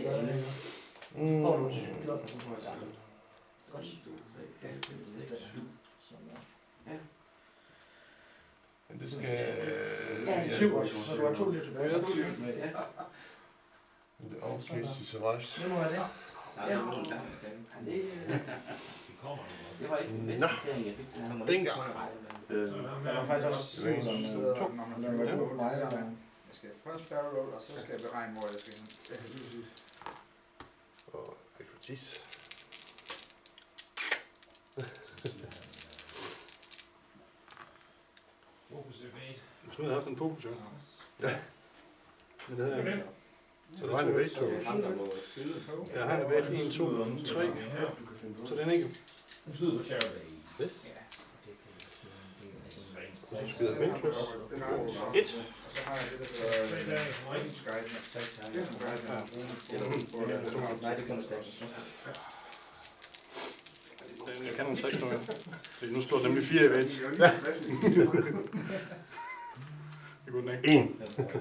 Får du skjold. Godt. Det skal... 7 også, så du har 2 lidt tilbage. Det afkast i Ceres. Det må være det. Det var ikke den bedste kvitering, jeg fik. Dengang. Der var faktisk også 7 Så når man får på mig, der jeg skal først barrel roll, og så skal jeg beregne, hvor jeg skal hen. Ja, det er præcis. Og expertise. Fokus evade. Jeg skulle have haft en fokus, jo. Ja. Men det havde jeg ikke. Så der var en evade 2. Jeg har en evade 1, 2 og 3. Så den ikke. Nu sidder du til at Det. Og så skyder jeg Ventress. 1. Så har jeg det, der hedder Guide. Nej, det kan du stadig. Jeg kan nogle tricks nu, ja. Fordi nu står nemlig 4 evades. Det kunne den ikke. 1.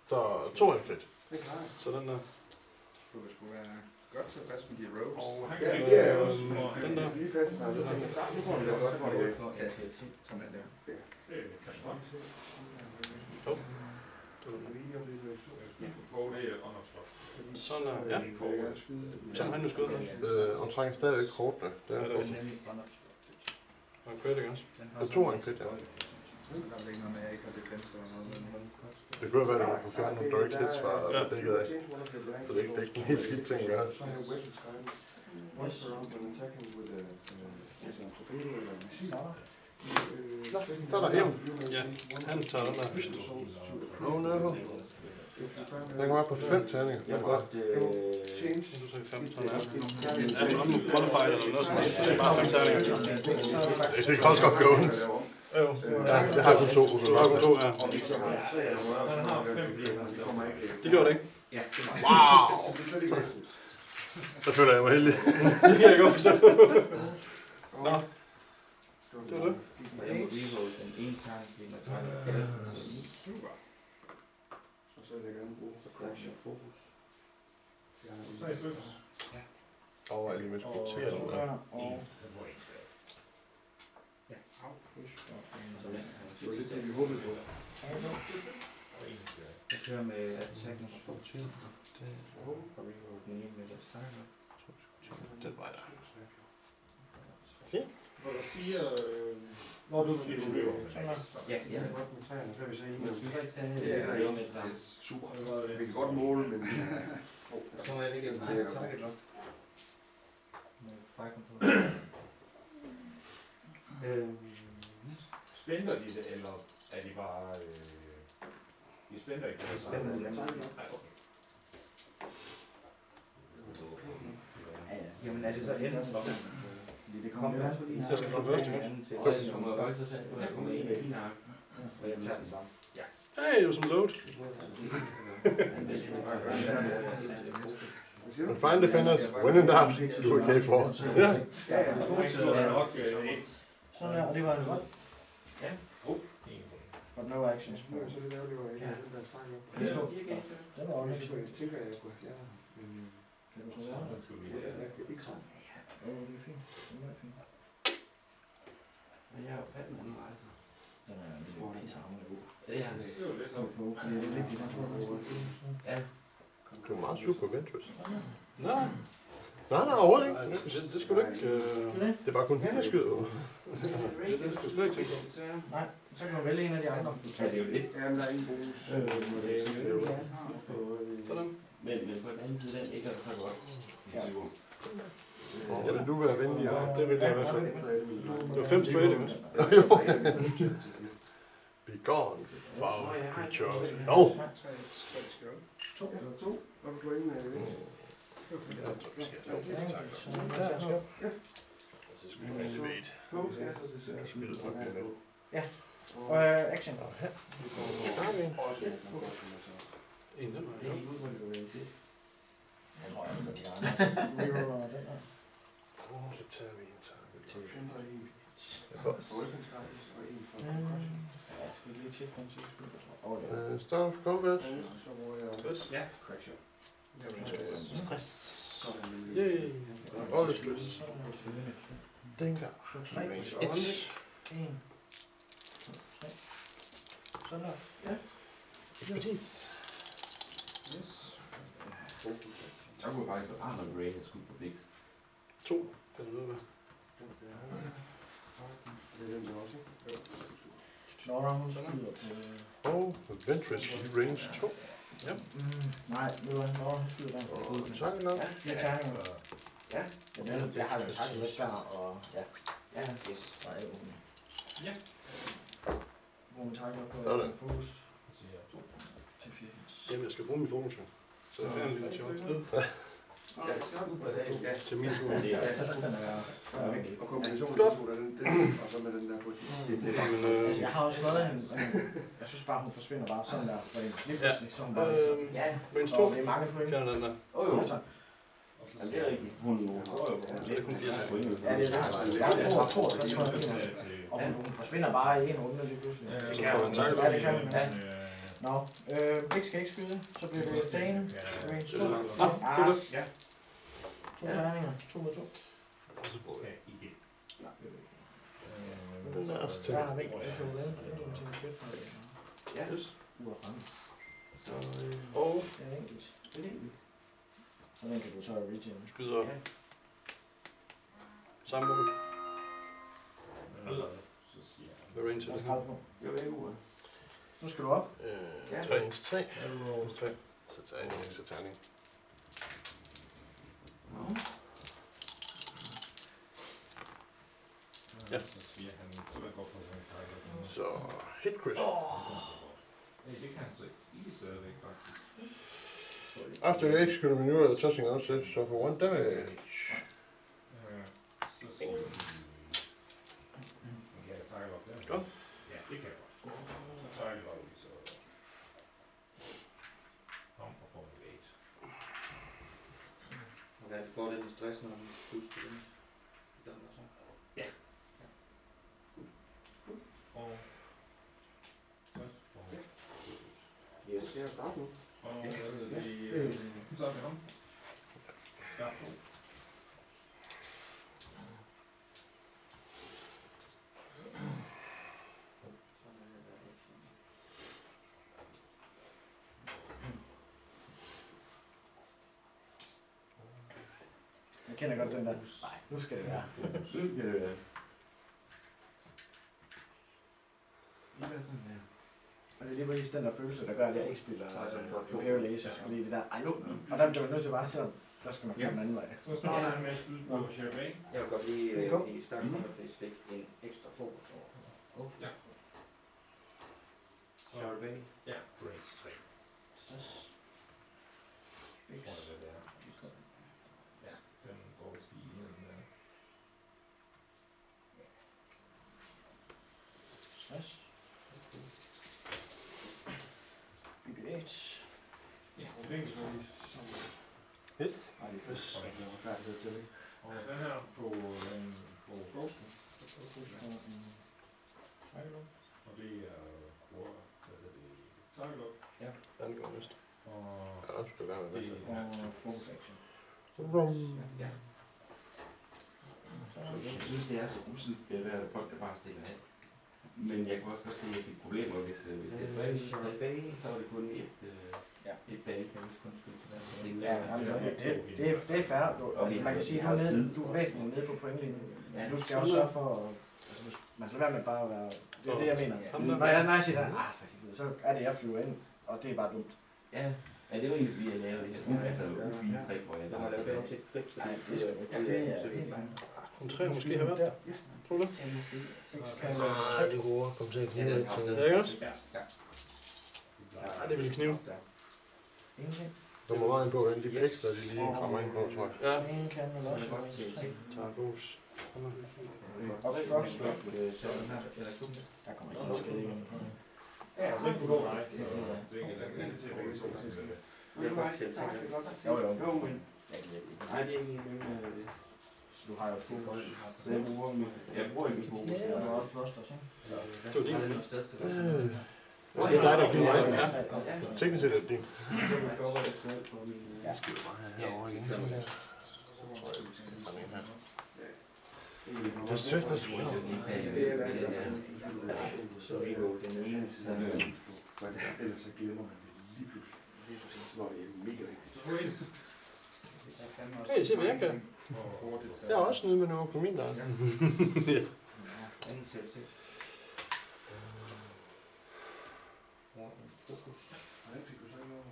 Så 2 er fedt. Så den der. Du kan sgu være godt tilpas med de robes. Og han Ja, kan det er jo Den der. lige fast. Nu får vi det godt. Ja, sådan er det. Sådan der. Ja. Så har han nu skudt. Og trænger stadigvæk kortene. Det er det rigtigt. Og en crit, ikke også? Og 2 er en crit, ja. Der er ikke noget med, at jeg ikke har defense eller noget. Det kunne være, at du kunne fjerne nogle direct hits fra dækket af. Så det er ikke en helt skidt ting at gøre. Så er der her. Ja, han tager den der. Oh no. Den går op på 5 terninger. Jeg har godt... Du tager 5 terninger. Ja, det er noget modified eller noget sådan noget. Det er bare 5 terninger. Det kan også godt gå ondt. Jo. Ja, det har kun 2. Du har kun 2, ja. Det gjorde det ikke? Ja. Wow! Så føler jeg mig heldig. Det kan jeg godt forstå. Nå. Det var det. Jeg må reroll den ene tegn, fordi man tager Super. Og så lægger jeg en brug for crasher fokus. Og jeg lige med skuttere den der. Det var lidt det, vi håbede på. Jeg kører med attack nummer 22. Og reroll den ene med den tegn. Den vej der. Hvor der siger, når du vil løbe. Ja, ja. Så er vi så enige. Super. Vi kan godt måle, men... Så må jeg lægge en target op. Med fire control. Spænder de det, eller er de bare... de spænder ikke det? Spænder de dem. Jamen er det så enden? Fordi det kommer her. Jeg skal få først, ikke? Og jeg kommer først, så jeg kommer ind i din ark. Og jeg tager den samme. Hey, det var som load. And fine defenders, when in doubt, do a K4. Ja. Sådan der, og det var det godt. Ja. But no actions. Nu er jeg så lidt ærgerlig over, at jeg ikke har den streng op. Den var også Jeg ikke tror, jeg tænker, at jeg kunne have fjernet. Men jeg kan ikke sådan. det er fint. Det er fint. Men jeg er jo fat med den rejse. Den er lidt pissehammer god. Det er Det er vigtigt. Ja. Du er meget super Ventress. Nej. Nej, overhovedet ikke. Det skulle du ikke. Det er bare kun hende, der skyder. Det skal du slet ikke tænke på. Nej, så kan du vælge en af de andre. Ja, det er jo det. Jamen, der er ingen bonus. Sådan. Men på den anden side, den ikke er så godt. Ja, vil du være venlig? Ja, det vil jeg i hvert fald. Det var 5 straight, ikke også? Be gone, foul creature of no! 2. Og du går ind med det. Ja, så skal jeg tage det, tak. Så skal vi elevate. Du skyder på den. Ja. Og action. Og her. En den vej, ja. Så tager vi en target. Start of combat. Stress. Ja. Stress. Yay. All stress. Dengar. Range 1. Sådan der. Ekspertise. Yes. Jeg kunne faktisk være Arnold Ray, jeg skulle på Bix. 2. Kan du vide hvad? Nora, hun skyder på... Og Ventress i range 2. Ja. Nej, nu er Nora, hun skyder der. Og tak nok. Ja, det er terninger. Ja. Jeg har jo sagt lidt svært, og ja. Ja, yes. Så er jeg åben. Ja. Hvor man tager på Sådan. fokus Så siger jeg 2. til 4. Jamen, jeg skal bruge min fokus jo. Så jeg finder en lille sjov. Ja, det skal du på det. Ja. Til min tur. Ja, så skulle den være væk. Og kombinationen af de to, den, og så med den der på Jamen, Altså, jeg har også skrevet en... Jeg synes bare, hun forsvinder bare sådan der. For lige pludselig, sådan bare. Ja. range 2. Og det er mange point. Fjerner den der. Jo. Altså, Jamen, det er rigtigt. Hun får jo Så det er kun 80 point. ja, det er det. Jeg tror, og hun forsvinder bare i en runde lige pludselig. Så får man takke. Ja, det kan man. Ja. Nå, Blik skal ikke skyde, så bliver det Dane. Range 2. Nå, det er det. Ja. 2 terninger, 2 mod 2. Og så bruger jeg. Igen. Den er også til. Jeg har væk, det kan jo lave til en fedt. Ja. Yes. Uafremme. Og Det er enkelt. Og den kan du så regen. skyder samme mål. Så siger jeg. Med range til Lad os det. skralde på. Jeg ved ikke, Nu skal du op. 3 til 3. Plus 3. Så terning, så terning. Ja. Så siger han, så der går på sådan en kajler. Så hit crit. Det kan han så ikke stadigvæk faktisk. After you execute a maneuver, the touching outset, so for 1 damage. Så siger han, kan jeg tegne op der? Godt. Ja, det kan jeg godt. Så tegne op lige så. Kom og få en vægt. Okay, de får lidt stress, når de puster den. Ja. Og Yes, jeg er start nu. og det så er det ham. Ja. Jeg kender godt den der. Nej, nu skal det være. Synes jeg, det er. Og det er lige præcis den der følelse, der gør, at jeg ikke spiller Imperial Aces, fordi det der, ej nu, og der bliver man nødt til bare at sige, der skal man få en anden vej. Så starter han med at skyde på Sherbain. Jeg vil godt lige i starten med at stikke en ekstra fokus over. Ja. Sherbain. Ja, Grace 3. Stress. Jeg tror, det er. Ja, den går vist lige ned sådan der. Stress. BB8. Ja, det er så lige. Yes. Nej, det er Yes. Og den her på Ghosten. Og det er Targelok. Den går næste. Og Ja, også skal være med det det. er Focus action. Ja. Jeg synes, det er så uselt, det er at folk, der bare stikker af. Men jeg kunne også godt se, at jeg fik problemer, hvis jeg spredte, så var det kun et bag, kan jeg kun skyde til Ja, det er fair. Altså, man kan sige, at du er væsentligt nede på pointlinjen. Men du skal også sørge for, altså, man skal være med bare at være, det er det, jeg mener. Når jeg siger, for helvede, så er det, jeg flyver ind, og det er bare dumt. Ja, det var egentlig, fordi jeg lavede det her altså ufine trick, hvor jeg Der har bare lavet stikker den af. til et krig. Det er helt fint. Kun 3 måske har været der. Tror du det? Nej, det går kom til at knive lidt til. Ja, ikke også? Ja, det vil knive. Ingenting. Der må meget ind på, hvordan de ekstra, de lige kommer ind på, tror jeg. Ja. En kan vel også være Tager fokus. Obstruct. Der kommer ikke noget skade igen. Ja, så ikke på gå, nej. Det er ikke til at vække to gange. Jeg kan godt tælle ting. Jo. Nej, det er egentlig Så du har jo fokus. så jeg bruger ikke fokus. Ja, du har også blosters, ikke? Det var din. Det er noget sted til det. Ja, det er dig, der bliver rejsen. Ja. Teknisk set er det din. Så vil jeg godt være på min... Skal vi bare have herovre igen. Så tror jeg, vi skal tage en her. Det synes jeg sgu. Så vi går den ene side. Ellers så glemmer man det lige pludselig. Når det er mega vigtigt. Hey, se hvad jeg kan. Jeg er også nede med noget på min der. Anden til. Nej, fik du så ikke noget?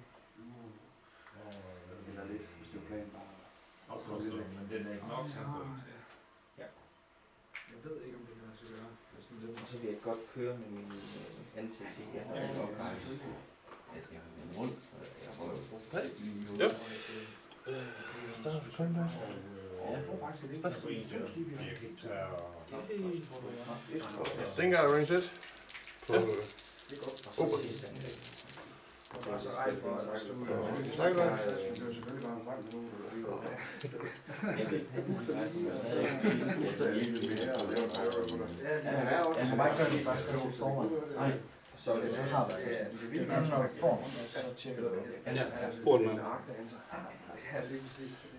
Eller lidt, hvis det var planen bare. Men den er ikke nok samtidig. Jeg ved ikke, om det kan lade sig gøre. Og så vil jeg godt køre med min ansættelse. Jeg har nok Jeg skal have den rundt, så jeg får jo Ja. Starter vi kun der. Jeg får faktisk lidt. Den gør range 1. På Oberst. Jeg var så rej for, at der stod snakker du om? Selvfølgelig bare en brand med nogen, Jeg kan bare ikke gøre det, bare skrive foran. Nej. Så er det har der det er når du får den, så tjekker du det. Ja, bruger den her.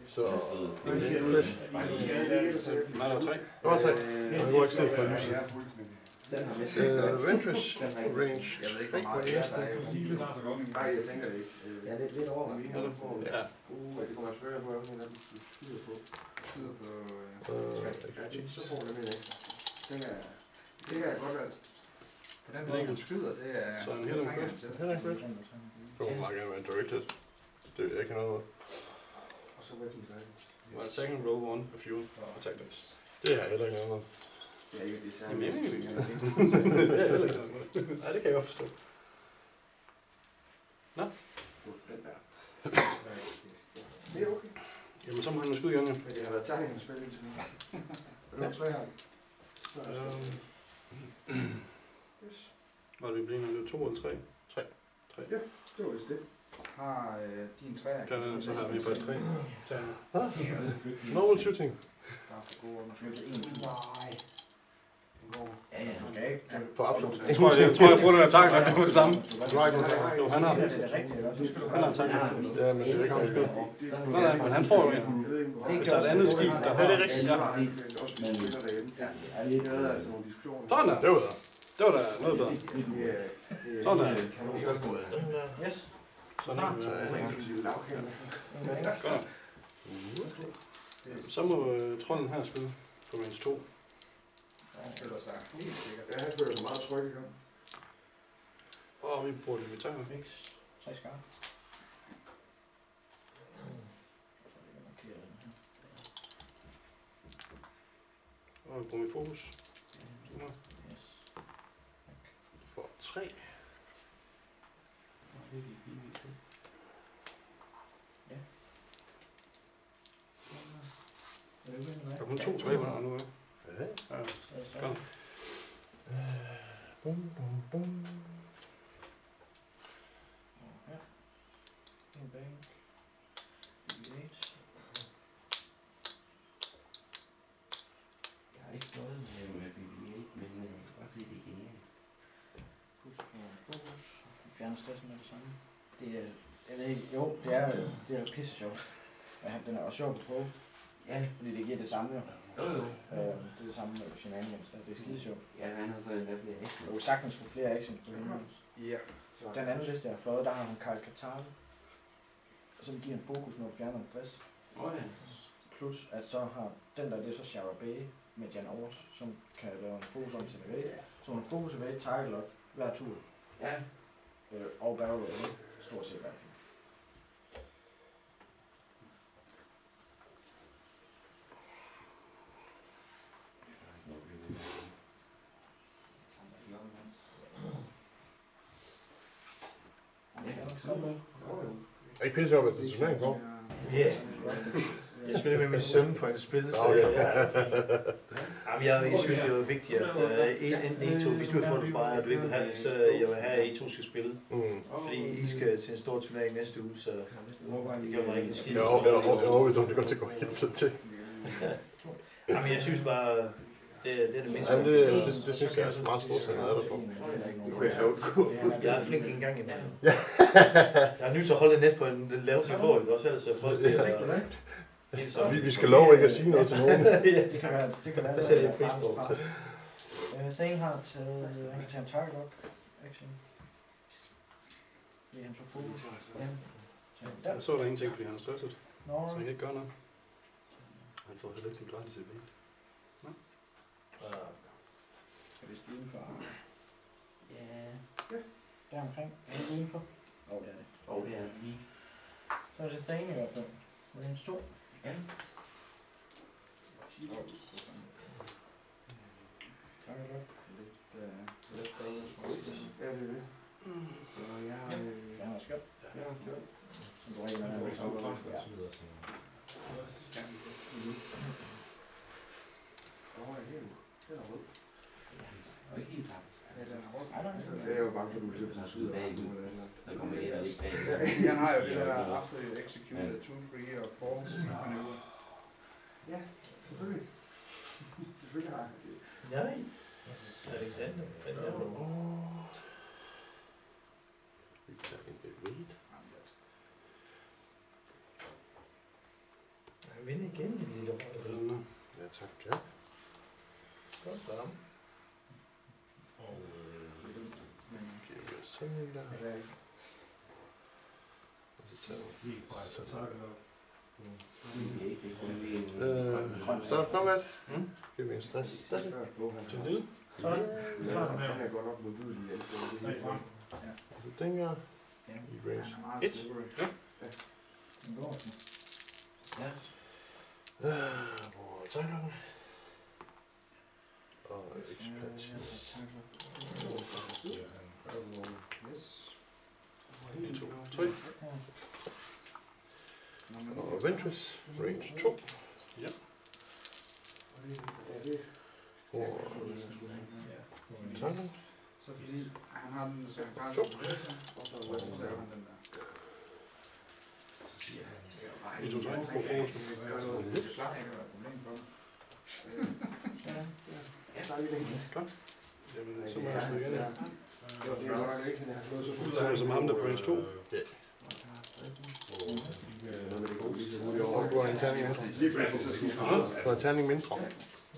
Så... Nej, der er 3. Der var 3. Jeg kunne ikke se på lyset. Ventress range 3 på æsken. Nej, jeg tænker det ikke. Ja, det er lidt over. Ja. Det kunne være svært at få alle de skyder på. Så får du lidt ekstra. Det kan jeg godt være. På den måde, man skyder, det er... Så en helt crit. Det må meget gerne være directed. Det er ikke noget. Og så hvad den My second roll 1 of you attack dice. Det er heller ikke noget. Det er ikke det Det er samme. meningen, det er heller ikke noget. Nej, det kan jeg godt forstå. Nå. Den der. Det er okay. Jamen, så må han jo skyde igen, jo. Men det har været tegnet spil indtil nu. Er det 3 her? Var det vi bliver det 2 eller 3? 3. Det var vist det. Har din træer... Så har vi faktisk 3. Normal shooting. Bare for gode at flytte en. Nej. Ja, ja. Du skal ikke... På absolut. Jeg tror, jeg bruger den her tak, det er det samme. Jo, han har den. Det er rigtigt, ikke? Han har en tak. Ja, men det er ikke ham, der spiller. Nej, Nej, men han får jo en. Hvis der er et andet skib, der har... Det er rigtigt. Ja. Sådan der. Det var da noget bedre. Sådan der. Yes. Sådan der. Så må trolden her skyde på range 2. Ellers er helt sikkert. Ja, han føler sig meget tryg i gang. Og vi bruger det, vi tager med. 3 skarpe. Og vi bruger fokus. Sådan her. Du får 3. Der er kun 2 tilbage på nu, ja. Ja, godt. Bum, bum, bum. Ja. En bank. D8. Jeg har ikke stået med BB-8, men jeg kan godt se, det er genialt. Plus for fokus. Vi fjerner stressen med det samme. Det er... Jeg ved ikke... Jo, det er pisse sjovt. Ja, den er også sjov på prøve. Ja, Fordi det giver det samme jo. jo. Det er det samme med shenanigans der. Det er skide sjovt. Ja, han har så endda flere ekstra. Du kan sagtens få flere actions på hende. Ja. Den anden liste, jeg har fløjet, der har hun Karl Katar. Som giver en fokus, når du fjerner en stress. Ja. Plus at så har den der, det er så Shara Bay med Jan Ors, som kan lave en fokus om til evade. Så hun fokus evade, target lock, hver tur. Ja. Og barrel roll, stort set hver tur. Er ikke pisse op, at det turnering går? Ja. Jeg spiller med min søn på en spil, så jeg synes, det var vigtigt, at enten I to, hvis du har fået det bare, at du ikke vil have, så jeg vil have, at I to skal spille. Fordi I skal til en stor turnering næste uge, så det gør mig rigtig skidt. Jeg håber, det godt til at gå helt til. Jamen, jeg synes bare, det er det mindste. Jamen, det synes jeg er meget stort, at jeg er der på. Jeg er flink en gang imellem. Jeg er nødt til at holde net på en lavt niveau, også ellers så folk bliver... Vi skal love ikke at sige noget til nogen. Ja, det kan være. Det sætter jeg pris på. Zane har taget, han kan tage en target lock action. Det er han så fokus. Ja. Så er der ingenting, fordi han er stresset, Nå, så han kan ikke gøre noget. Han får heller ikke en gratis event. skal vi stige for? Ja. Der omkring. Er det udenfor? Det er det lige. Så er det Zane i hvert fald. Range 2. Ja. Target lock. Ja, det er det. Så jeg har... Ja, han er skønt. Ja, Som du regner med. Ja. og ikke helt klart. Jeg er jo bange for, at du bliver Så til bagud. Så kommer jeg ikke bag. Han har jo det der after executed 2-3 og 4 manøvre. Ja, selvfølgelig. Selvfølgelig har jeg det. Nej. Alexander. Vi tager en event. Han vinder igen i lille rolle. Ja, tak. Ja. Godt for ham. Og giver vi os sådan en der. Og så tager vi Start combat. Giver vi en stress. Der. Til en lille. Sådan. Han er godt nok modbydelig. Og så den her. I range 1. Den går. Ja. Hvor tankerne. Og expertise. 1, 2, 3. Og Ventress, range 2. Ja. For tankerne. Så fordi han har den, så han kan To. og så laver han den der. 1, 2, 3. Gå forrest. Det kan være et problem for mig. Jamen, så må jeg slå igen. Det er nok ikke sådan, jeg har slået så Så er det som ham, der på range 2. Og du har en terning mindre. Du har en terning mindre.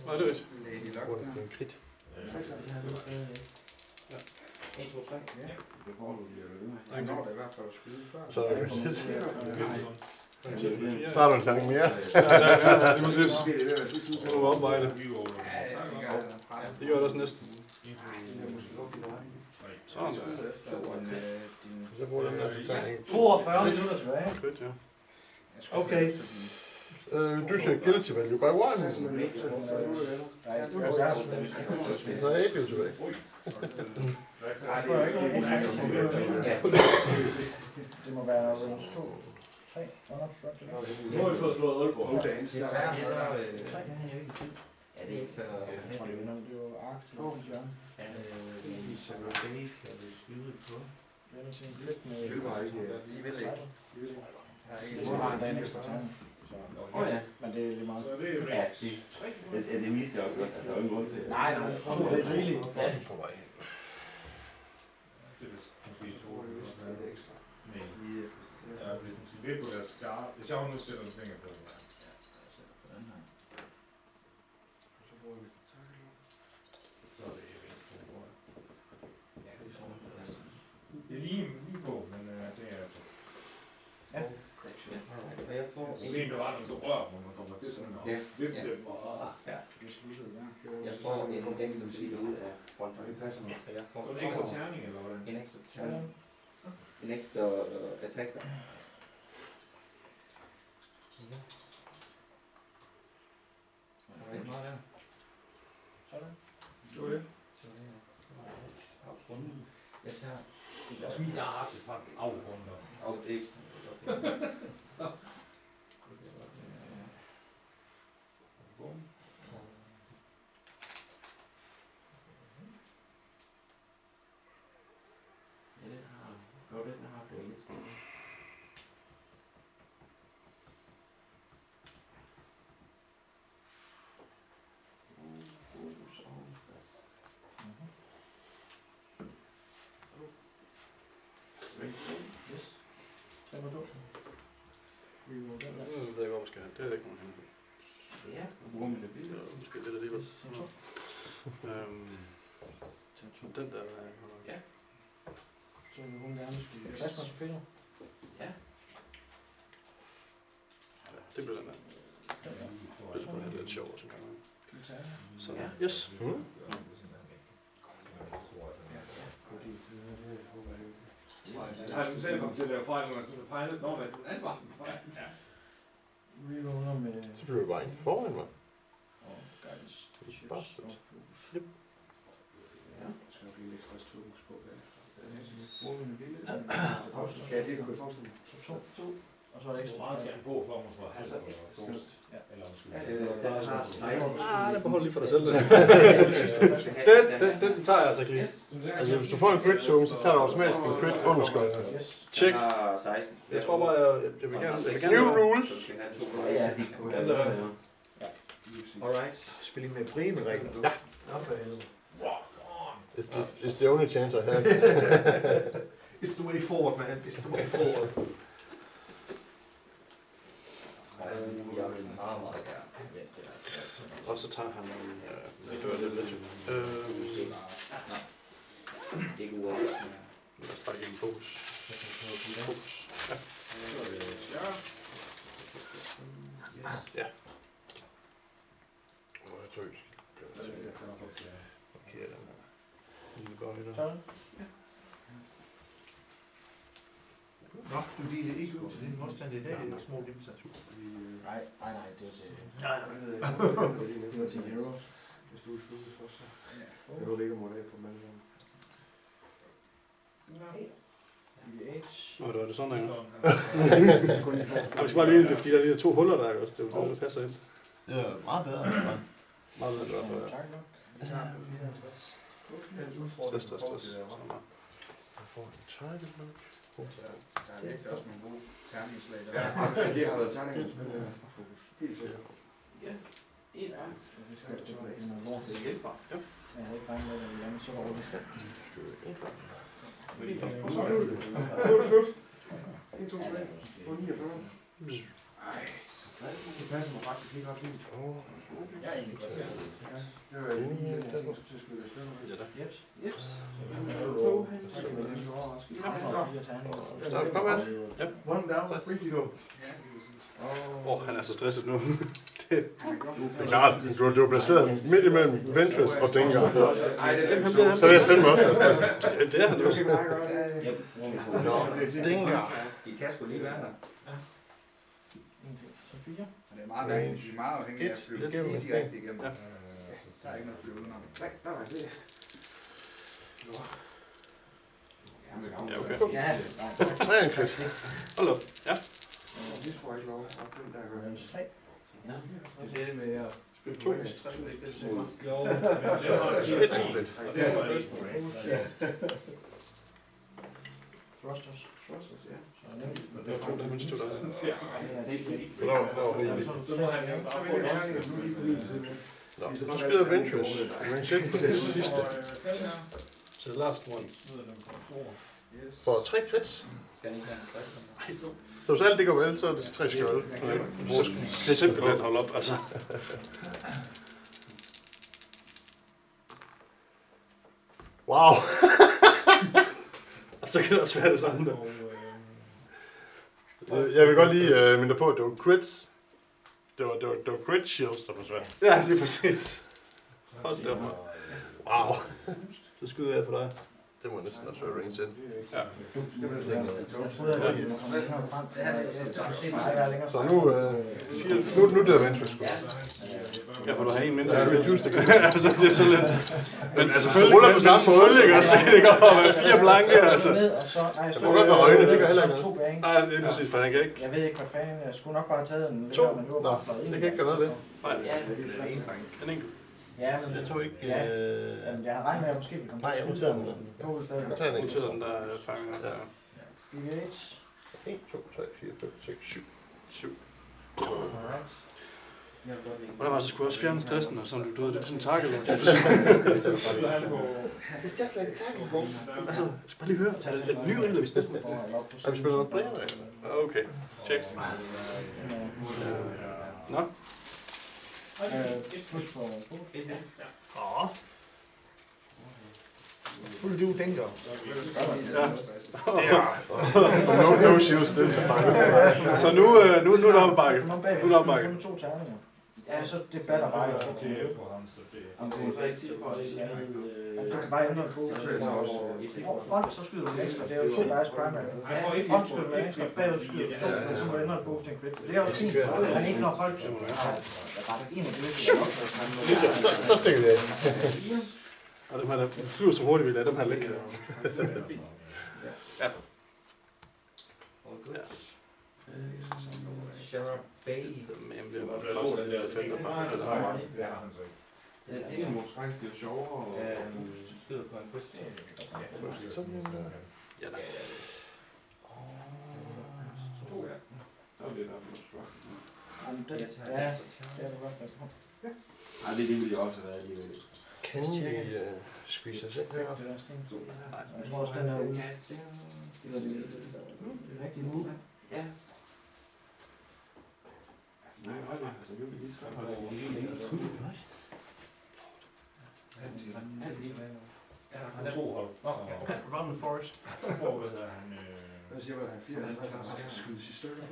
Nej, det er rigtigt. Lady Du Luck har der. en crit. 1, 2, 3. Ja. Han når det i hvert fald at skyde før. Så er der crit. Så Så har du en terning mere. Ja, det må ses. Så må vi opveje det. Ja, jeg tænker, at han er Det gør det også næsten. Sådan der. Så bruger den der til terning. 42 minutter tilbage. Fedt, ja. Okay. Reduce your guilty value by 1. Så er April tilbage. Det må være range 2. 3. Nu har vi fået slået Aalborg. Desværre så kan han jo ikke se. Ja, det er ikke så... Det er jo ark til Jørgen. Så Dave kan vi skyde på. Det er til en blik med... Det var ikke. De vil ikke. Så har han da en ekstra terning. Ja. Men det er lige meget. Ja, det viste jeg også godt, at der var ingen grund til. Nej, det er rigeligt. Ja. På vej hen. Ja, hvis den vil på deres skarp. Hvis jeg nu sætter en finger på den her. Så er det det er lige på, men det er Ja. Og jeg får problemet var, at den så rører, når man kommer til sådan en Ja. vippe Ja. dem og Det sluttede der. jeg får en ekstra side ud af fronten. Så jeg får en ekstra terning, eller hvordan? en ekstra terning. En ekstra attack. Der er ikke meget der. Sådan. Det var det. Afrunden. Jeg tager... Jeg smiler artet fra afrunder. Og det Bum. Ja, den har... Jo, den har fået lidt skade. Yes. 5 og 2. Jeg ved ikke, hvor man skal have Det er ikke nogen hemmelighed. Ja, bruger man det billede? Måske lidt alligevel. Den der... Ja. Så vil hun gerne skulle plads med spiller. Ja. Ja, det bliver den der. Det er selvfølgelig lidt sjovt til gangen. Så yes. Jeg har selv kommet til at lave fejl, når man kunne pege når man kunne anvare den fejl. Reroller med... Så flyver vi bare ind foran mig. Og guidance. Bastard. Yep. Ja. Så skal vi lægge også fokus på, hvad Ja, det kunne jeg forestille mig. Så 2. Og så er det ikke så meget skal på, for at man får halv eller Det beholder lige for dig selv. Den tager jeg altså ikke lige. Altså hvis du får en crit zoom, så tager du automatisk en crit underskud. Check. Jeg tror bare, jeg vil gerne... New rules. Ja, Alright. Spil lige med Bremen-regler. Ja. It's the only chance I have. It's the way forward, man. It's the way forward. Og så tager han en... Det gør lidt lidt. Ikke uafhængigt. Lad os trække en fokus. Ja. Jeg tror ikke. Okay, den her. Lille bøjler. Nå, du deler ikke ud til din modstand i dag, eller små limitatur? Nej, det er til... Det var til Heroes. Hvis du er sluttet først, så... Jeg ved ikke, om det er på manden. Nå, det var det sådan, der. Vi skal bare lige, fordi der er lige 2 huller der, også. Det er jo det, der passer ind. Det er meget bedre. Meget bedre, ja. Stress. Jeg får en target lock. Det er ikke også nogle gode terningslag. Ja, det har været terningslag. Helt sikkert. Ja. En gang. Det hjælper. Ja. Jeg havde ikke regnet med, at vi gerne så over det. Og så er det slut. 1, 2, 3. På 49. Ej, det passer mig faktisk ikke ret fint. Jeg er egentlig godt. Det var lige den der, til at spille afsted. Ja da. Jeps. Kom med. One down, free to go. Han er så stresset nu. Det er klart, du er placeret midt imellem Ventress og Dengar. Så er det fandme også stress. Det er han også. Dengar. De kan sgu lige være der. Så 4. Det er meget mærkeligt. Vi er meget afhængige af at flyve direkte igennem. Der er ikke noget at flyve udenom. Nej, der var det. Ja, okay. Ja, Så er en crit. Hold op. Ja. Det tror jeg ikke lov. Den der gør det. 3. Det er det med at spille 2. Jo, Thrusters. Thrusters, ja. Det var 2 damage til dig. så må han jo Nå, nu spiller Ventress. Man tjekker på det sidste. Så the last one. For 3 crits. Skal han ikke være en stress? Så hvis alt det går vel, så er det 3 skjold. Det er simpelthen hold op, altså. Wow. Og så kan det også være det samme der. Jeg vil godt lige minde på, at det var crits. Det var crit shields, der forsvandt. Ja, lige præcis. Hold da op. Wow. Så skyder jeg på dig. Det må næsten også være range in. Ja. Så nu dør Ventress. Ja, for du har en mindre. Ja, reduce det. Altså, det er så lidt. Men altså, selvfølgelig, ruller på samme måde. selvfølgelig, så kan det godt være 4 blanke, altså. Det må godt være øjne, det gør heller ikke. Nej, det er præcis, for han kan ikke. Jeg ved ikke, hvad fanden. Jeg skulle nok bare have taget en. 2. Nå, det kan ikke gøre noget ved. Nej, En enkelt. Ja, men Jeg tror ikke... jamen, jeg har regnet med, at jeg måske vil komme Nej, jeg noterer den. Jeg tager den ikke. Noteret den der fanger. Ja. DH. 1, 2, 3, 4, 5, 6, 7. 7. Alright. Hvordan var det, så skulle jeg også fjerne stressen, og sådan du døde, det er sådan en target. It's just like a tackle ball. Altså, jeg skal bare lige høre. Er det nye regler, vi spiller med? Har vi spillet noget brev? Okay, check. Nå. Plus på bonus. Åh. Fuld du tænker. No shoes, det er bare. Så nu er der op ad bakke. Nu er Nu er der op ad bakke. kun 2 terninger. Ja, så det batter bare. Det er på ham, så det Om du så ikke tid for at lægge Du kan bare ændre på. Front, så skyder du ekstra. Det er jo 2 dice primary. Front skyder du med ekstra, bagud skyder du 2, men så må du ændre på til en crit. Det er også fint, men ikke når folk har rettet ind i det. Så stikker vi af. Og dem her, der flyver så hurtigt, vi lader dem her ligge. Ja. Shara Bay. Jamen, det er også det finder bare. det har han så ikke. Jeg tænker måske faktisk, det er sjovere at Skyder på en quest. Ja, da. Så er det der for spørg. Ja, det er godt. Nej, det ville jeg også have været alligevel. Kan vi squeeze os ind her? Nej, jeg tror også, den er ude. Det er rigtig nu. Ja. Nej, altså nu vil lige skrive på det. Han er 2 hold. Run Forest. Hvor hvad hedder han? Hvad siger man? 54, han skal skydes i stykker.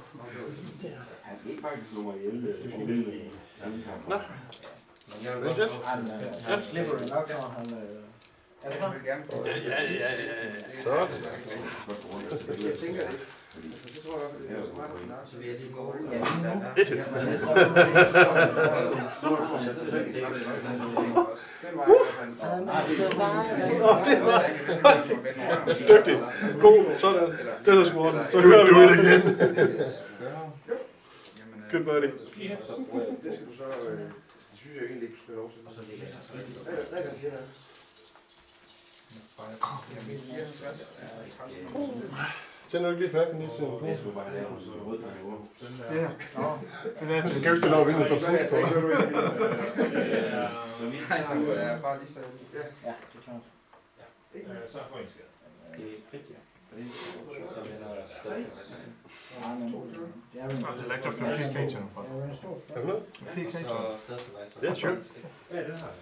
Han skal ikke faktisk nummer 11 i anden kamp. Nå. Han slipper det nok, når han... Er det Jeg vil gerne prøve. Ja. Så. Jeg tænker det. Så tror jeg, det er så meget. Så vil jeg lige gå over. Et. Dygtig. God. Sådan. Det er sgu ordentligt. Så hører vi det igen. Good buddy. Det skal du så... Det synes jeg egentlig ikke, du skal have lov til. Og så ligger jeg så. Så er du ikke lige færdig lige til. Jeg skulle bare lave sådan en rød periode. Ja. Men så kan du ikke stille over vinduet for plus på. Så vi tager bare lige så... Ja, det er klart. Så får en skade. Det er crit, ja. Så vender jeg stadig. Det er jo en... Det er lagt op til 4 cage nu. Det er jo en stor Er du med? 4 cage. Så stadig til vej. Ja, sure. Ja, det har jeg.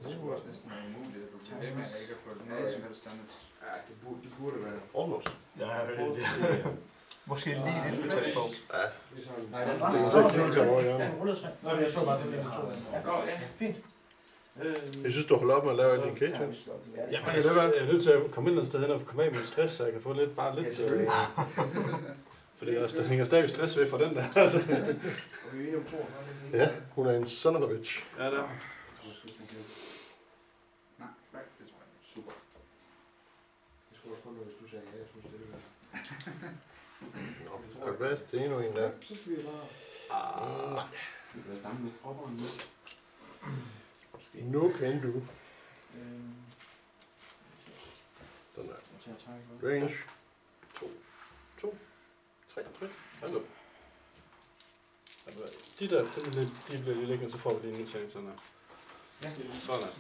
Det skulle også næsten være en mulighed. Du kan ved med at ikke få noget som helst andet. Ja, det burde være. Almost. Ja, måske lige lidt for tæt på. Ja. Det er sådan... Nej, den Den rullede 3. Nå, jeg så bare det med 2. Ja, fint. Jeg synes, du holder op med at lave alle dine cage. Ja, men jeg er nødt til at komme ind et sted hen og komme af med stress, så jeg kan få lidt, bare lidt... Fordi der hænger stadig stress ved for den der. Altså. Og vi er enige om 2. Ja, hun er en son of a bitch. Ja, der. Nej, det tror jeg. Super. Jeg skulle også prøve noget, hvis du sagde ja. Jeg synes, det ville være. Nå, er det bedst til endnu en der? Så skal vi bare... Nej. Det er sammen med stropperen nu. Nu kan du. Sådan der. Range. 2. 3. Hold op. De der, de bliver lige liggende, så får vi lige en ting sådan her. Sådan her.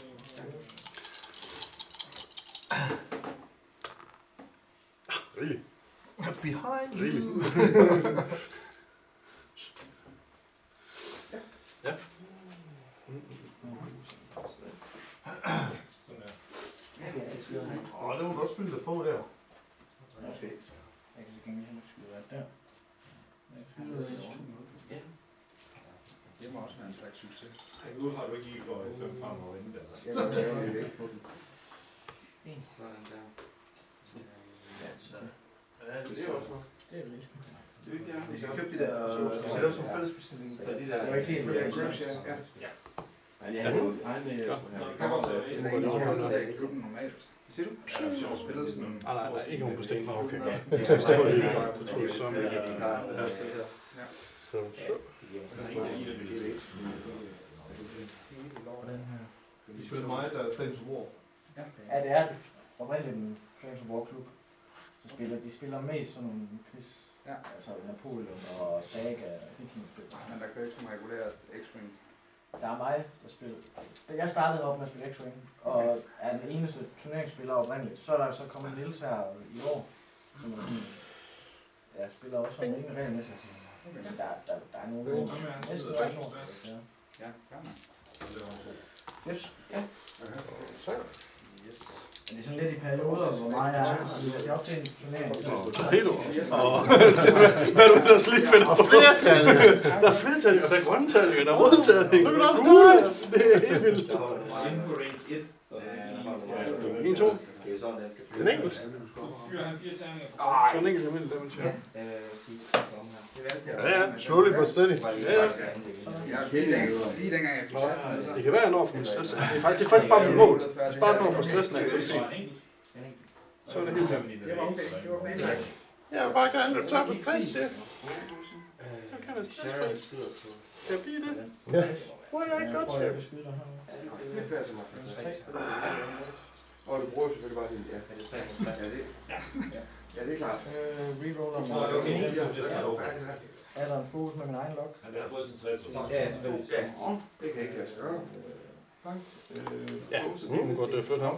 Really? Behind Really? you. Ja. Sådan der. Det må du godt spille dig på der. Jeg kan så gengæld heller ikke skyde alt der. Det må også være en slags succes. Nu har du ikke lige for 5 frem og vente. Jeg vil ikke på den. Sådan der. Det er også noget. Det er lidt. Det er ikke det, hvis jeg købte de der... Så det er som fællesbestilling for de der... Det var ikke helt Det er grapes, ja. Men jeg har jo regnet med, at kan godt være. Det er ikke nogen, der ikke købe den normalt. Siger du? Jeg har spillet sådan... Nej, ikke nogen på sten. Okay, godt. Det Så står det lige fra. Det tror jeg så med. Så. De spiller mig, der er Flames of War. Ja, det er oprindeligt en Flames of War klub. Så de spiller mest sådan nogle quiz. Ja. Altså Napoleon og Saga og Vikingspil. Men der kan ikke som reguleret X-Wing. Der er mig, der spiller. Jeg startede op med at spille X-Wing, og er den eneste turneringsspiller oprindeligt. Så er der så kommet Niels her i år, som er sådan, ja, spiller også som ingen regelmæssigt. Der er nogle næsten reaktioner. Ja, gør man. Yes. Ja. Men det er sådan lidt i perioder, hvor meget jeg er. Det er op til en turnering. Torpedo. Hvad er du ellers lige fedt på? Der er flere terninger, der er grønne terninger, der er røde terninger. Look at gule. Det er helt vildt. Inden for range 1, så er det 1, 2. Det er jo sådan, den skal Den enkelt. Fyrer han 4 terninger? Så en enkelt almindelig damage, ja. Ja, slowly but steady. Lige dengang jeg fik sat med, så... Det kan være, jeg når for min stress. Det er faktisk bare mit mål. Hvis bare når for stressen af, så er det fint. Så er det helt fint. Det var okay. Det var okay. Jeg vil bare gerne løbe tør for stress, chef. Jeg kan være stressfri. Kan jeg blive det? Ja. Hvor er jeg ikke godt, chef? Det passer mig fantastisk. Og du bruger selvfølgelig bare din... Ja, det er klart. Reroller. Er der en fokus med min egen log? Han har fået sin 60. Ja, Det kan ikke lade sig gøre. Ja, nu må godt flytte ham.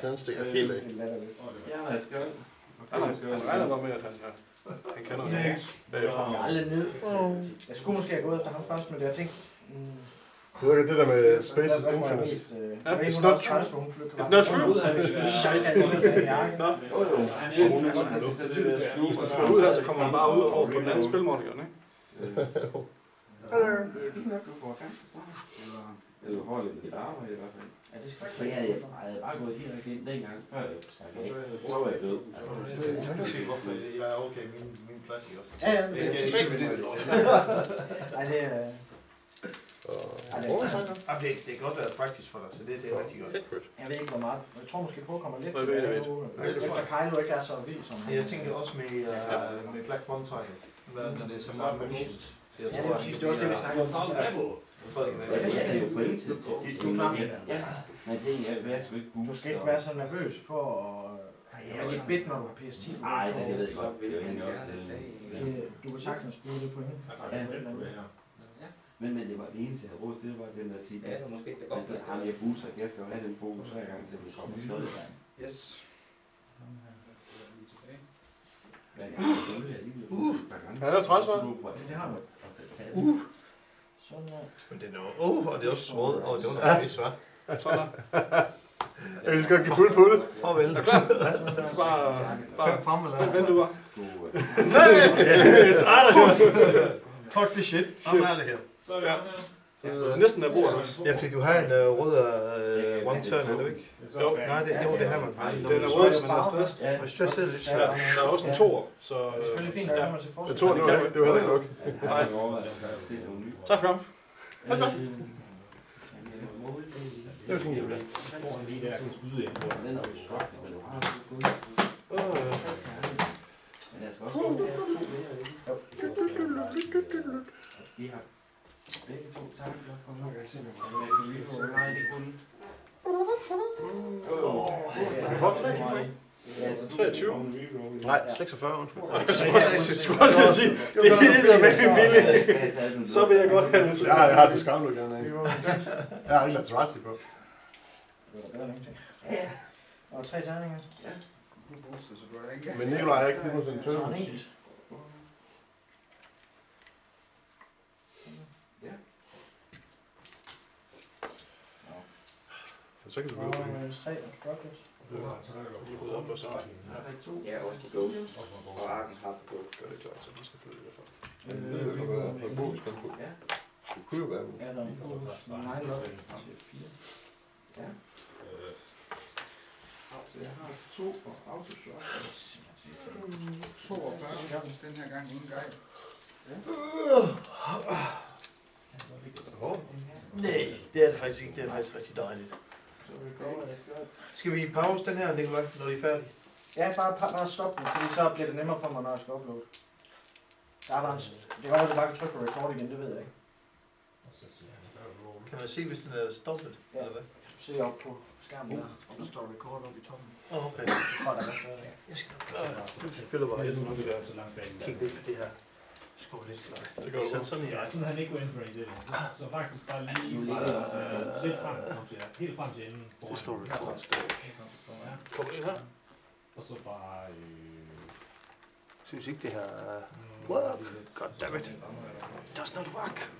Den stikker helt af. Ja, jeg skal Han regner bare med, at han kan noget bagefter. Jeg er aldrig ned. Jeg skulle måske have gået efter ham først, men det har tænkt... Du ved det der med Space is Infinite. It's not true. It's not true. Hvis man flytter ud her, så kommer man bare ud over på den anden spilmonitor, ikke? Det er fint nok, du får chance snart. Eller holde lidt arbejde i hvert fald. Ja, det skal For jeg havde bare gået direkte ind dengang, før jeg sagde af. Så var jeg død. Jeg kan se, hvorfor jeg er okay min plads i også. Ja, det er det er... Det er godt at være practice for dig, så det er rigtig godt. Jeg ved ikke hvor meget. Jeg tror måske på kommer lidt Jeg ved det. efter Kylo ikke er så vild som han. Jeg tænker også med Black Mountain, når det er så meget med missions. Ja, det er præcis. Det er også det, vi snakker om. Ja, det er jo på ingen tid. Ja, men det er sgu ikke Du skal ikke være så nervøs for at være lidt bit, når du har PS10. Nej, det ved jeg godt. Det er jo egentlig også... Du kan sagtens bruge det på hende. Men det var det eneste, jeg havde råd til, det var den der 10. Ja, det var måske ikke det godt. Men så jeg busser, jeg skal jo have den fokus hver gang, så vi kommer skrevet i gang. Yes. Men jeg har selvfølgelig alligevel Ja, det er træls, hva'? Det har du. Sådan der. Men det er noget, og det er også rød, og det var noget svært. Sådan der. Jeg vil godt give fuld på det. Farvel. Er du klar? Så bare Frem eller? vent du bare. Nej! Jeg tager dig. Fuck det shit. Sådan er det her. Så er det her. Næsten af bordet også. Ja, fordi du har en rød one turn, er du ikke? Jo. Nej, det er det her, man. Den er rød, men den er stresset. Hvis stress er lidt Ja, svært. der er også en toer, så... Det er selvfølgelig fint, at man til Jeg forskel. tror, det var heller ikke lukket. Nej. Tak for ham. Ja, tak. Det var fint. Lige der kan skyde ind på. Den er jo strakt, men du har men jeg skal også gå der 2 mere, ikke? De har begge 2 takler. Nej, det er kun... Du får 23. Nej, 46, undskyld. Jeg skulle også sige, det hedder med billigt. Så vil jeg godt have nogle flere. Ja, jeg har det skamluk gerne. Jeg har ikke lagt Razzi på. Ja. Og 3 terninger. Du booster, så du er ikke... Men Nikolaj har ikke givet mig sådan en Så er tømme. en enkelt. Så kan du gå ud på hende. 3 obstructors. Lige rydde op og så. Ja, også på Ghost. Og Arken har på Ghost. Gør det klart, så man skal flytte i hvert fald. Det kan være en bog, skal på. Det kunne jo være en Ja, der er en fokus. Nej, log. Ja. Jeg har 2 og autoslot. 42 den her gang uden gejl. Nej, det er det faktisk ikke. Det er faktisk rigtig dejligt. Skal vi pause den her, Nikolaj, når I er færdige? Ja, bare stop den, fordi så bliver det nemmere for mig, når jeg skal uploade. Der er bare en... Det kan godt, at du bare kan trykke på record igen, det ved jeg ikke. Kan man se, hvis den er stoppet? Ja. Eller hvad? Se op på skærmen der, og der står record oppe i toppen. Okay. Jeg tror, der er stadig. Jeg skal nok gøre det. Du spiller bare lidt. Kig lidt på det her. Skål lidt slag. Det gør du godt. Sådan Ja, sådan han ikke går ind for en sætning. Så faktisk bare lige lidt frem, helt frem til enden. Det står record stadig. Kommer det ind her? Og så bare... Synes ikke det her... Work. God damn it. Does not work.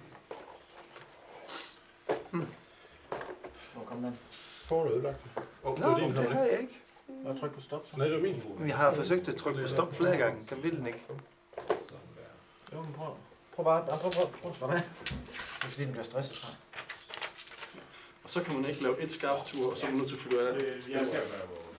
Hvor kom den? Får du ødelagt? Nå, det har jeg ikke. Jeg tryk på stop. Nej, det var min. Men jeg har forsøgt at trykke på stop flere gange. Kan vil den ikke. Jo, men prøv bare. Prøv at slappe af. Det er fordi, den bliver stresset, tror jeg. Og så kan man ikke lave et skarpt tur, og så er man nødt til at flytte af. Jeg skal være